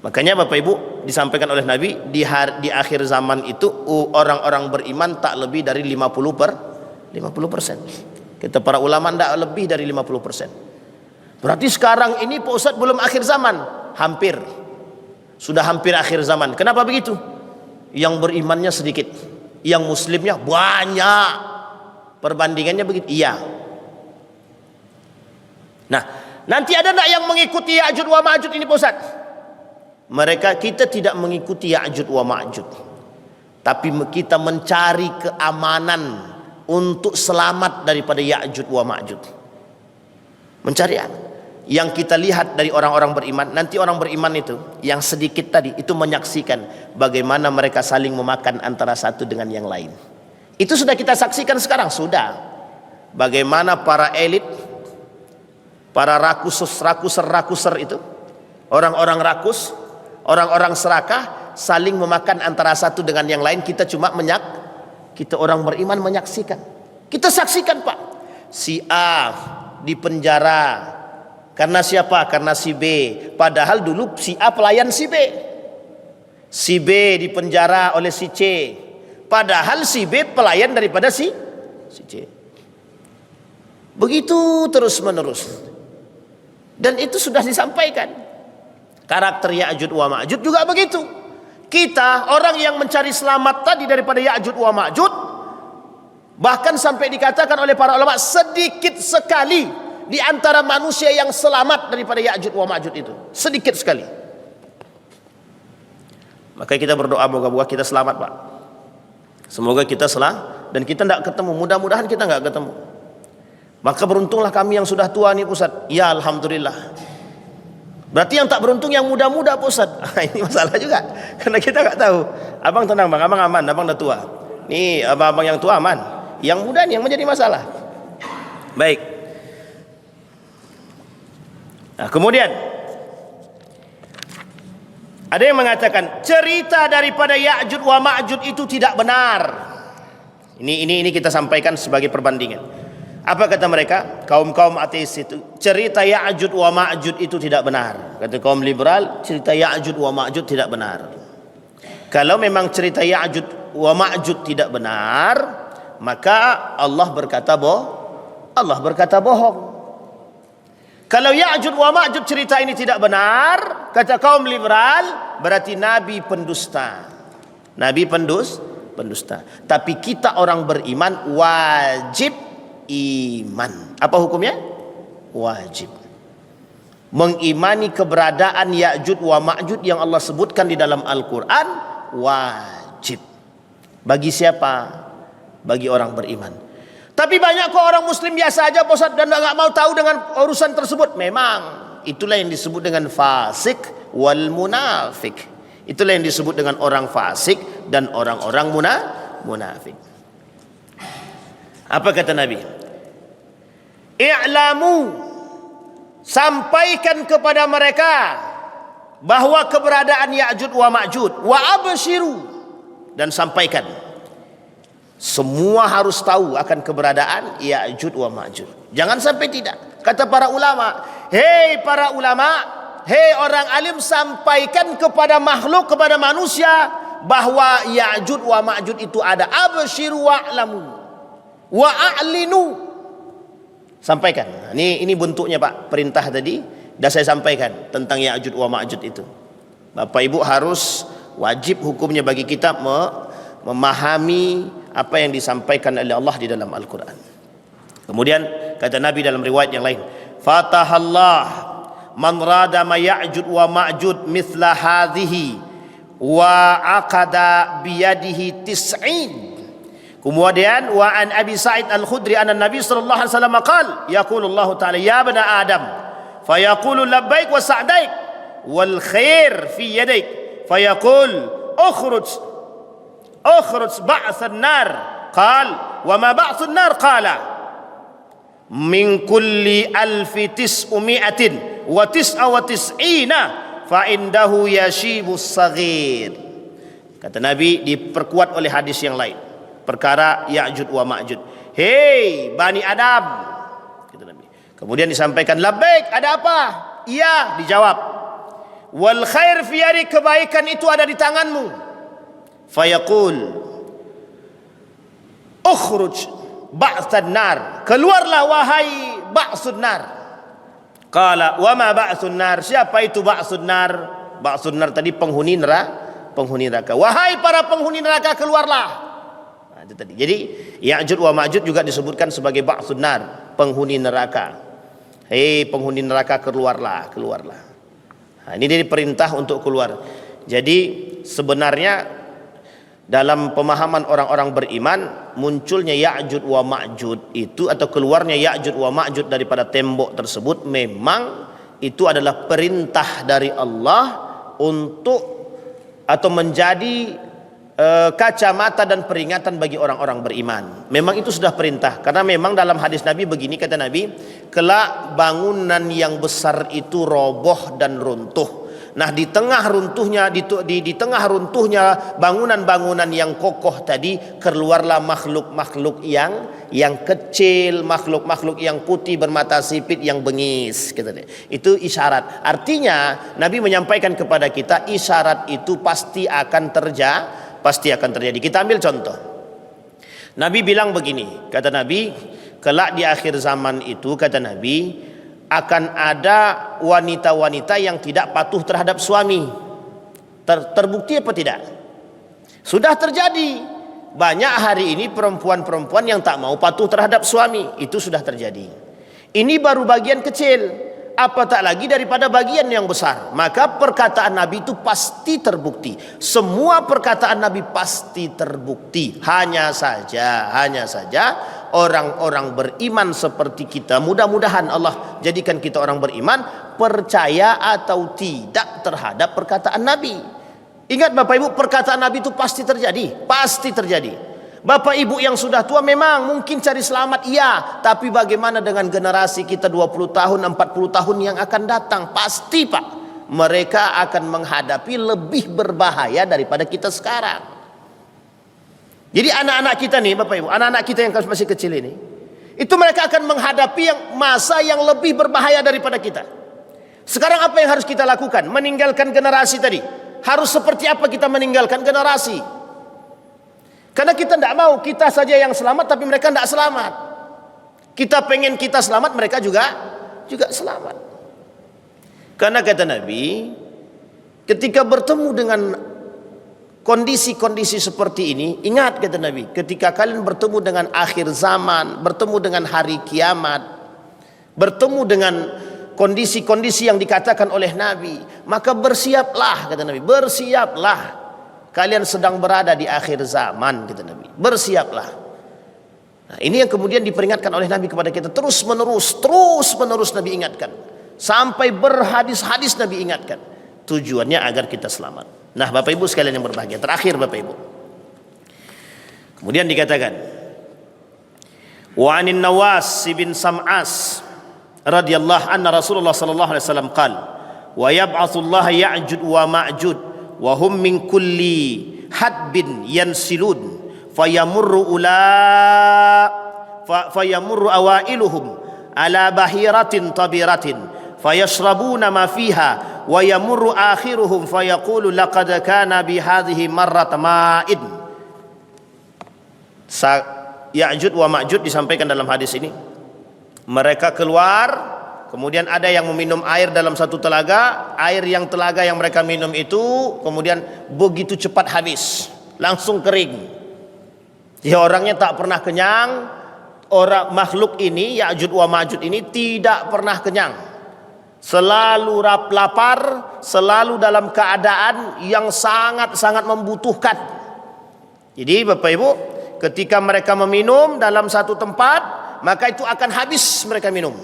Makanya Bapak Ibu, disampaikan oleh Nabi di akhir zaman itu orang-orang beriman tak lebih dari 50%. Kata para ulama tidak lebih dari 50%. Berarti sekarang ini Pak Ustaz belum akhir zaman, hampir. Sudah hampir akhir zaman. Kenapa begitu? Yang berimannya sedikit, yang muslimnya banyak. Perbandingannya begitu? Iya. Nah, nanti ada enggak yang mengikuti Ya'juj wa Ma'juj ini Pak Ustaz? Kita tidak mengikuti Ya'juj wa Ma'juj, tapi kita mencari keamanan untuk selamat daripada Ya'juj wa Ma'juj. Mencari yang kita lihat dari orang-orang beriman. Nanti orang beriman itu yang sedikit tadi itu menyaksikan bagaimana mereka saling memakan antara satu dengan yang lain. Itu sudah kita saksikan sekarang, sudah. Bagaimana para elit, para rakuser itu, orang-orang rakus, orang-orang serakah saling memakan antara satu dengan yang lain. Kita orang beriman menyaksikan. Kita saksikan Pak, si A di penjara karena siapa? Karena si B. Padahal dulu si A pelayan si B. Si B di penjara oleh si C. Padahal si B pelayan daripada si C. Begitu terus menerus. Dan itu sudah disampaikan. Karakter Ya'juj wa Ma'juj juga begitu. Kita orang yang mencari selamat tadi daripada Ya'juj wa Ma'juj, bahkan sampai dikatakan oleh para ulama sedikit sekali di antara manusia yang selamat daripada Ya'juj wa Ma'juj itu. Sedikit sekali. Maka kita berdoa moga-moga kita selamat Pak. Semoga kita selamat dan kita tidak ketemu. Mudah-mudahan kita nggak ketemu. Maka beruntunglah kami yang sudah tua nih Ustaz. Ya Alhamdulillah. Berarti yang tak beruntung yang muda-muda Pak Ustaz. Ini masalah juga. Karena kita nggak tahu. Abang tenang Bang, abang aman, abang dah tua. Nih abang-abang yang tua aman. Yang muda nih yang menjadi masalah. Baik. Nah, kemudian ada yang mengatakan cerita daripada Ya'juj wa Ma'juj itu tidak benar. Ini kita sampaikan sebagai perbandingan. Apa kata mereka? Kaum-kaum ateis itu, cerita Ya'juj wa Ma'juj itu tidak benar. Kata kaum liberal, cerita Ya'juj wa Ma'juj tidak benar. Kalau memang cerita Ya'juj wa Ma'juj tidak benar, maka Allah berkata bohong. Kalau Ya'juj wa Ma'juj cerita ini tidak benar, kata kaum liberal, berarti Nabi pendusta. Nabi pendusta. Tapi kita orang beriman wajib iman. Apa hukumnya? Wajib. Mengimani keberadaan Ya'juj wa Ma'juj yang Allah sebutkan di dalam Al-Quran, wajib. Bagi siapa? Bagi orang beriman. Tapi banyak kok orang muslim biasa aja Ustaz dan enggak mau tahu dengan urusan tersebut. Memang itulah yang disebut dengan fasik wal munafik. Itulah yang disebut dengan orang fasik dan orang-orang munafik. Apa kata Nabi? I'lamu, sampaikan kepada mereka bahwa keberadaan Ya'juj wa Ma'juj, wa abshiru, dan sampaikan. Semua harus tahu akan keberadaan Ya'juj wa Ma'juj. Jangan sampai tidak. Kata para ulama, hei para ulama, hei orang alim, sampaikan kepada makhluk, kepada manusia bahwa Ya'juj wa Ma'juj itu ada. Abshiru wa'lamu wa a'linu. Sampaikan. Ini bentuknya Pak, perintah tadi dah saya sampaikan tentang Ya'juj wa Ma'juj itu. Bapak Ibu harus wajib hukumnya bagi kita memahami apa yang disampaikan oleh Allah di dalam Al-Quran. Kemudian kata Nabi dalam riwayat yang lain, fatahallah man rada ma Ya'juj wa Ma'juj mithla hadhihi wa aqada biyadihi tis'in. Kemudian wa an Abi Sa'id Al-Khudri anna Nabi sallallahu alaihi wasallam qala yaqulu Allah ta'ala ya bani Adam fayaqulu labbaik wa sa'daik wal khair fi yadaik fayaqul ukhruj ba'th an-nar qal wa ma ba'th an-nar qala min kulli 1999 fa indahu yashibus saghir. Kata Nabi, diperkuat oleh hadis yang lain, perkara Ya'jud wa Ma'jud. Hei Bani Adam, kata Nabi. Kemudian disampaikan, labbaik, ada apa? Iya, dijawab. Wal khair fi yadi, kebaikan itu ada di tanganmu. Fayaqul ukhruj ba'than nar, keluarlah wahai ba'tsun nar. Qala wa ma ba'tsun nar, siapa itu ba'tsun nar? Ba'tsun nar tadi penghuni neraka. Wahai para penghuni neraka, keluarlah. Nah, itu tadi. Jadi Ya'jud wa Ma'jud juga disebutkan sebagai ba'tsun nar, penghuni neraka. Hei penghuni neraka, keluarlah. Nah, ini dia diperintah untuk keluar. Jadi sebenarnya dalam pemahaman orang-orang beriman, munculnya Ya'jud wa Ma'jud itu, atau keluarnya Ya'jud wa Ma'jud daripada tembok tersebut, memang itu adalah perintah dari Allah untuk atau menjadi kacamata dan peringatan bagi orang-orang beriman. Memang itu sudah perintah, karena memang dalam hadis Nabi begini, kata Nabi, kelak bangunan yang besar itu roboh dan runtuh. Nah, di tengah runtuhnya bangunan-bangunan yang kokoh tadi, keluarlah makhluk-makhluk yang kecil, makhluk-makhluk yang putih bermata sipit yang bengis, gitu deh. Itu isyarat. Artinya Nabi menyampaikan kepada kita isyarat itu pasti akan terjadi. Kita ambil contoh. Nabi bilang begini, kata Nabi, kelak di akhir zaman itu, kata Nabi, akan ada wanita-wanita yang tidak patuh terhadap suami. Terbukti apa tidak? Sudah terjadi. Banyak hari ini perempuan-perempuan yang tak mau patuh terhadap suami. Itu sudah terjadi. Ini baru bagian kecil, apatah lagi daripada bagian yang besar. Maka perkataan Nabi itu pasti terbukti. Semua perkataan Nabi pasti terbukti. Hanya saja orang-orang beriman seperti kita, mudah-mudahan Allah jadikan kita orang beriman, percaya atau tidak terhadap perkataan Nabi. Ingat Bapak Ibu, perkataan Nabi itu pasti terjadi. Bapak Ibu yang sudah tua memang mungkin cari selamat, iya, tapi bagaimana dengan generasi kita 20 tahun, 40 tahun yang akan datang? Pasti Pak, mereka akan menghadapi lebih berbahaya daripada kita sekarang. Jadi anak-anak kita nih Bapak Ibu, anak-anak kita yang masih kecil ini, itu mereka akan menghadapi masa yang lebih berbahaya daripada kita. Sekarang apa yang harus kita lakukan? Meninggalkan generasi tadi. Harus seperti apa kita meninggalkan generasi? Karena kita tidak mau kita saja yang selamat, tapi mereka tidak selamat. Kita pengen kita selamat, mereka juga selamat. Karena kata Nabi, ketika bertemu dengan kondisi-kondisi seperti ini, ingat kata Nabi, ketika kalian bertemu dengan akhir zaman, bertemu dengan hari kiamat, bertemu dengan kondisi-kondisi yang dikatakan oleh Nabi, maka bersiaplah, kata Nabi, bersiaplah, kalian sedang berada di akhir zaman, kata Nabi, bersiaplah. Nah, ini yang kemudian diperingatkan oleh Nabi kepada kita terus menerus Nabi ingatkan, sampai berhadis-hadis Nabi ingatkan, tujuannya agar kita selamat. Nah Bapak Ibu sekalian yang berbahagia, terakhir Bapak Ibu, kemudian dikatakan, wa anin Nawas bin Sam'as radhiyallahu anna Rasulullah sallallahu alaihi wasallam qala wa yab'atsullahu Ya'jud wa Ma'jud wa hum min kulli hadbin yansilun fayamurru awailuhum ala bahiratin tabiratin fayashrabuna ma fiha wa yamurru akhiruhum fayaqulu laqad kana bi hadhihi marrat ma'id. Ya'jud wa Ma'jud disampaikan dalam hadis ini, mereka keluar, kemudian ada yang meminum air dalam satu telaga. Air yang telaga yang mereka minum itu kemudian begitu cepat habis, langsung kering. Ya, orangnya tak pernah kenyang. Orang makhluk ini, Ya'jud wa Ma'jud ini tidak pernah kenyang, selalu lapar, selalu dalam keadaan yang sangat-sangat membutuhkan. Jadi Bapak Ibu, ketika mereka meminum dalam satu tempat, maka itu akan habis mereka minum,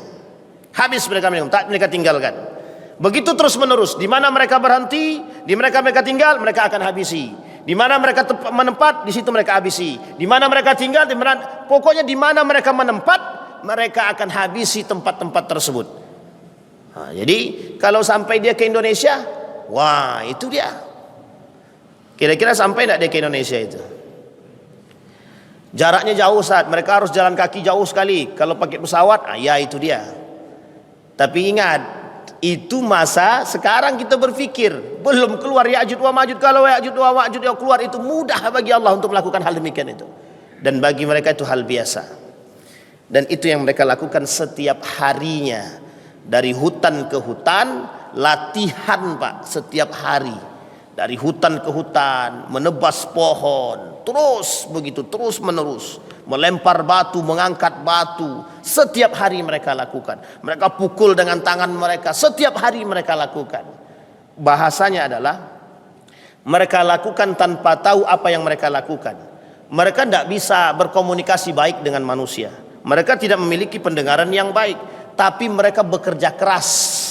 tak mereka tinggalkan. Begitu terus menerus, di mana mereka berhenti, di mereka tinggal, mereka akan habisi. Di mana mereka menempat, di situ mereka habisi. Di mana mereka tinggal, pokoknya di mana mereka menempat, mereka akan habisi tempat-tempat tersebut. Nah, jadi kalau sampai dia ke Indonesia, wah itu dia. Kira-kira sampai tidak dia ke Indonesia itu? Jaraknya jauh Ustaz, mereka harus jalan kaki jauh sekali. Kalau pakai pesawat, ya itu dia. Tapi ingat, itu masa sekarang kita berpikir belum keluar Ya'juj wa Ma'juj. Kalau Ya'juj wa Ma'juj yang keluar itu mudah bagi Allah untuk melakukan hal demikian itu. Dan bagi mereka itu hal biasa. Dan itu yang mereka lakukan setiap harinya. Dari hutan ke hutan, latihan Pak, setiap hari. Dari hutan ke hutan, menebas pohon, terus begitu, terus menerus, melempar batu, mengangkat batu, setiap hari mereka lakukan. Mereka pukul dengan tangan mereka, setiap hari mereka lakukan. Bahasanya adalah mereka lakukan tanpa tahu apa yang mereka lakukan. Mereka tidak bisa berkomunikasi baik dengan manusia. Mereka tidak memiliki pendengaran yang baik, tapi mereka bekerja keras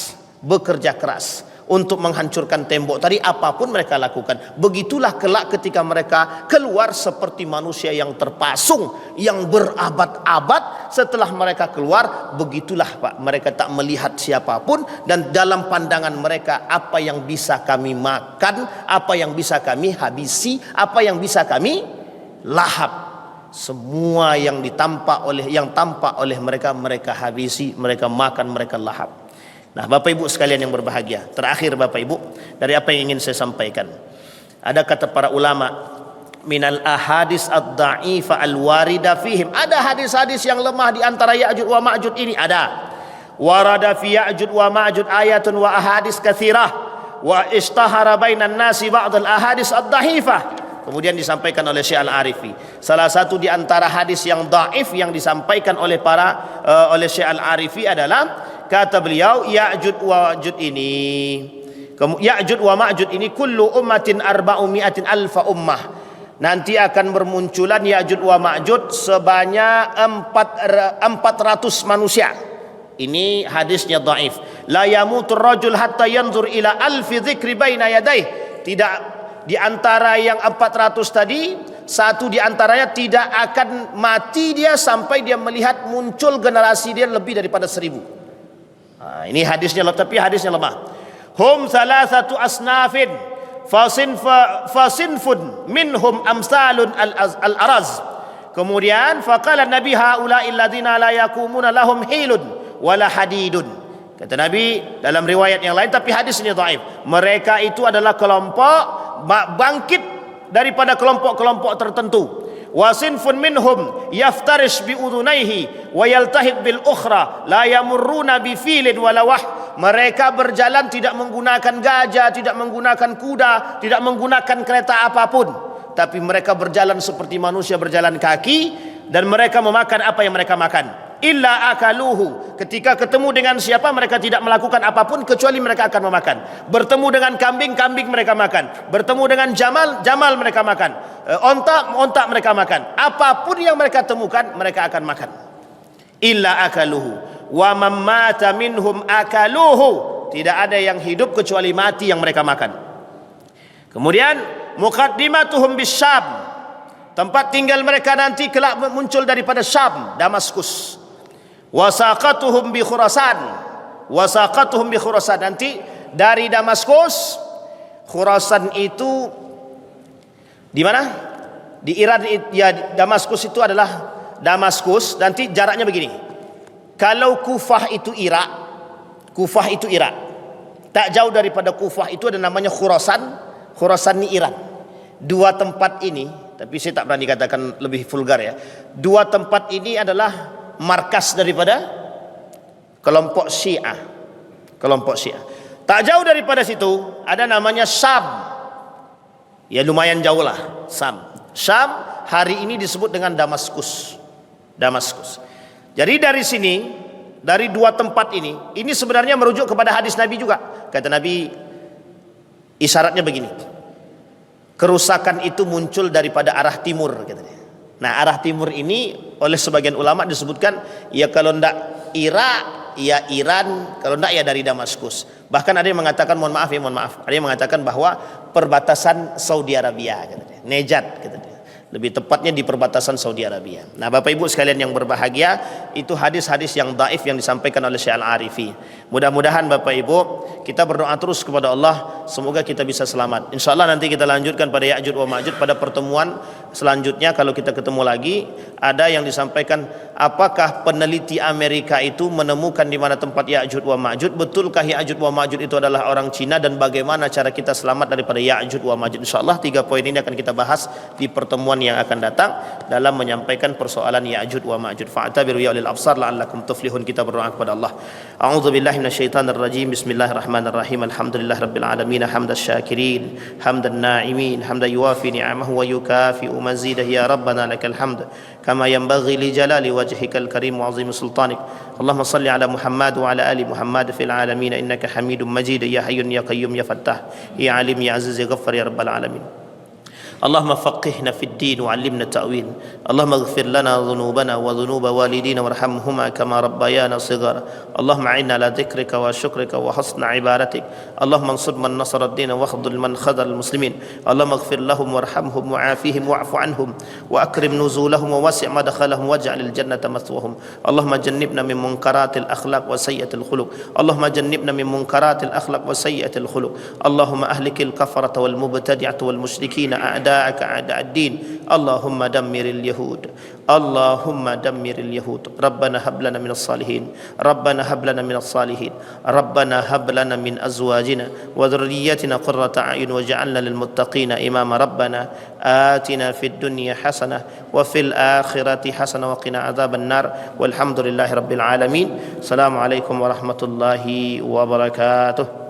untuk menghancurkan tembok tadi. Apapun mereka lakukan. Begitulah kelak ketika mereka keluar seperti manusia yang terpasung, yang berabad-abad. Setelah mereka keluar, begitulah Pak, mereka tak melihat siapapun. Dan dalam pandangan mereka, apa yang bisa kami makan, apa yang bisa kami habisi, apa yang bisa kami lahap, semua yang tampak oleh mereka, mereka habisi, mereka makan, mereka lahap. Nah, Bapak Ibu sekalian yang berbahagia, terakhir Bapak Ibu, dari apa yang ingin saya sampaikan, ada kata para ulama, minal ahadis ad-da'ifa al-warida fihim, ada hadis-hadis yang lemah di antara Ya'juj wa Ma'juj ini, ada. Warada fi Ya'juj wa Ma'juj ayatun wa ahadis katsirah wa ishtahara bainan nasi ba'd al-ahadis ad-dha'ifah. Kemudian disampaikan oleh Syekh Al-Arifi, salah satu di antara hadis yang dhaif yang disampaikan oleh oleh Syekh Al-Arifi adalah, kata beliau, Ya'juj wa Ma'juj ini kullu ummatin arba'umi'atin alfa ummah. Nanti akan bermunculan Ya'juj wa Ma'juj sebanyak 400 manusia. Ini hadisnya dhaif. La yamutur rajul hatta yanzur ila alfi dzikri baina yadayh. Tidak, di antara yang 400 tadi, satu di antaranya tidak akan mati dia sampai dia melihat muncul generasi dia lebih daripada 1000. Nah, ini hadisnya, tapi hadisnya lemah. Hum thalathatu asnafin fasinfun minhum amsalun al-araz. Kemudian faqala Nabi haula'i alladziina la yakumuna lahum hilun wala hadidun. Kata Nabi dalam riwayat yang lain, tapi hadisnya dhaif, mereka itu adalah kelompok bangkit daripada kelompok-kelompok tertentu. Wasinfun minhum yaftarish bi udhunaihi wa yaltahib bil ukhra la yamurruna bi filin wala wah. Mereka berjalan tidak menggunakan gajah, tidak menggunakan kuda, tidak menggunakan kereta apapun, tapi mereka berjalan seperti manusia berjalan kaki, dan mereka memakan apa yang mereka makan. Illa akaluhu, ketika ketemu dengan siapa mereka tidak melakukan apapun kecuali mereka akan memakan. Bertemu dengan kambing, kambing mereka makan. Bertemu dengan jamal, jamal mereka makan. Onta mereka makan. Apapun yang mereka temukan mereka akan makan. Illa akaluhu wa man mata minhum akaluhu, tidak ada yang hidup kecuali mati yang mereka makan. Kemudian muqaddimatuhum bisyam, tempat tinggal mereka nanti kelak muncul daripada Syam, Damaskus. Wasaqatuhum bi Khurasan, nanti dari Damaskus. Khurasan itu di mana? Di Iran ya. Damaskus itu adalah Damaskus, nanti jaraknya begini. Kalau Kufah itu Irak, tak jauh daripada Kufah itu ada namanya Khurasan. Khurasan ini Iran. Dua tempat ini, tapi saya tak berani katakan lebih vulgar ya. Dua tempat ini adalah markas daripada kelompok Syiah. Tak jauh daripada situ ada namanya Syam. Ya lumayan jauh lah, Syam hari ini disebut dengan Damaskus. Jadi dari sini, dari dua tempat ini sebenarnya merujuk kepada hadis Nabi juga. Kata Nabi, isyaratnya begini, kerusakan itu muncul daripada arah timur, katanya. Nah, arah timur ini oleh sebagian ulama disebutkan ya kalau ndak Irak ya Iran, kalau ndak ya dari Damaskus. Bahkan ada yang mengatakan mohon maaf, ada yang mengatakan bahwa perbatasan Saudi Arabia, katanya. Nejat, katanya. lebih tepatnya di perbatasan Saudi Arabia. Nah, Bapak Ibu sekalian yang berbahagia, itu hadis-hadis yang dhaif yang disampaikan oleh Syekh Al-Arifi. Mudah-mudahan Bapak Ibu kita berdoa terus kepada Allah, semoga kita bisa selamat. Insyaallah nanti kita lanjutkan pada Ya'juj wa Ma'juj pada pertemuan selanjutnya. Kalau kita ketemu lagi, ada yang disampaikan, apakah peneliti Amerika itu menemukan di mana tempat Ya'juj wa Ma'juj? Betulkah Ya'juj wa Ma'juj itu adalah orang Cina, dan bagaimana cara kita selamat daripada Ya'juj wa Ma'juj? Insyaallah 3 poin ini akan kita bahas di pertemuan yang akan datang dalam menyampaikan persoalan Ya'juj wa Ma'juj. Fa'tabiru ya ulil absar la'allakum tuflihun. Kita berdoa kepada Allah. A'udzubillahi minasyaitonir rajim. Bismillahirrahmanirrahim. Alhamdulillahirabbil alamin. Hamdan syakirin, hamdan na'imin, hamdan yuwafi ni'amahu wa yukafi'u mazidah. Ya rabbana lakal hamd kama yanbaghi li jalali wajhikal karim wa 'azimi sultanik. Allahumma salli ala Muhammad wa ala ali Muhammad fil alamin innaka Hamidum Majid. Ya hayyun ya qayyum ya fattah ya alim ya aziz ya ghaffar ya rabbal alamin. اللهم فقهنا في الدين وعلمنا التأويل. اللهم اغفر لنا ذنوبنا وذنوب والدينا وارحمهما كما ربيانا صغارا. اللهم أعنا على ذكرك وشكرك وحسن عبادتك. اللهم انصر من نصر الدين واخذل من خذل المسلمين. اللهم اغفر لهم وارحمهم وعافهم واعف عنهم وأكرم نزولهم ووسع مدخلهم واجعل الجنة مثواهم. اللهم جنبنا من منكرات الأخلاق وسيئة الخلق. اللهم جنبنا من منكرات الأخلاق وسيئة الخلق. اللهم أهلك الكفرة والمبتدعة والمشركين أعداء أعداء الدين. اللهم دمر اليهود. اللهم دمر اليهود. ربنا هب لنا من الصالحين. ربنا هب لنا من الصالحين. ربنا هب لنا من أزواجنا وذريتنا قرة أعين واجعلنا للمتقين إماما. ربنا آتنا في الدنيا حسنة وفي الآخرة حسنة وقنا عذاب النار. والحمد لله رب العالمين. السلام عليكم ورحمة الله وبركاته.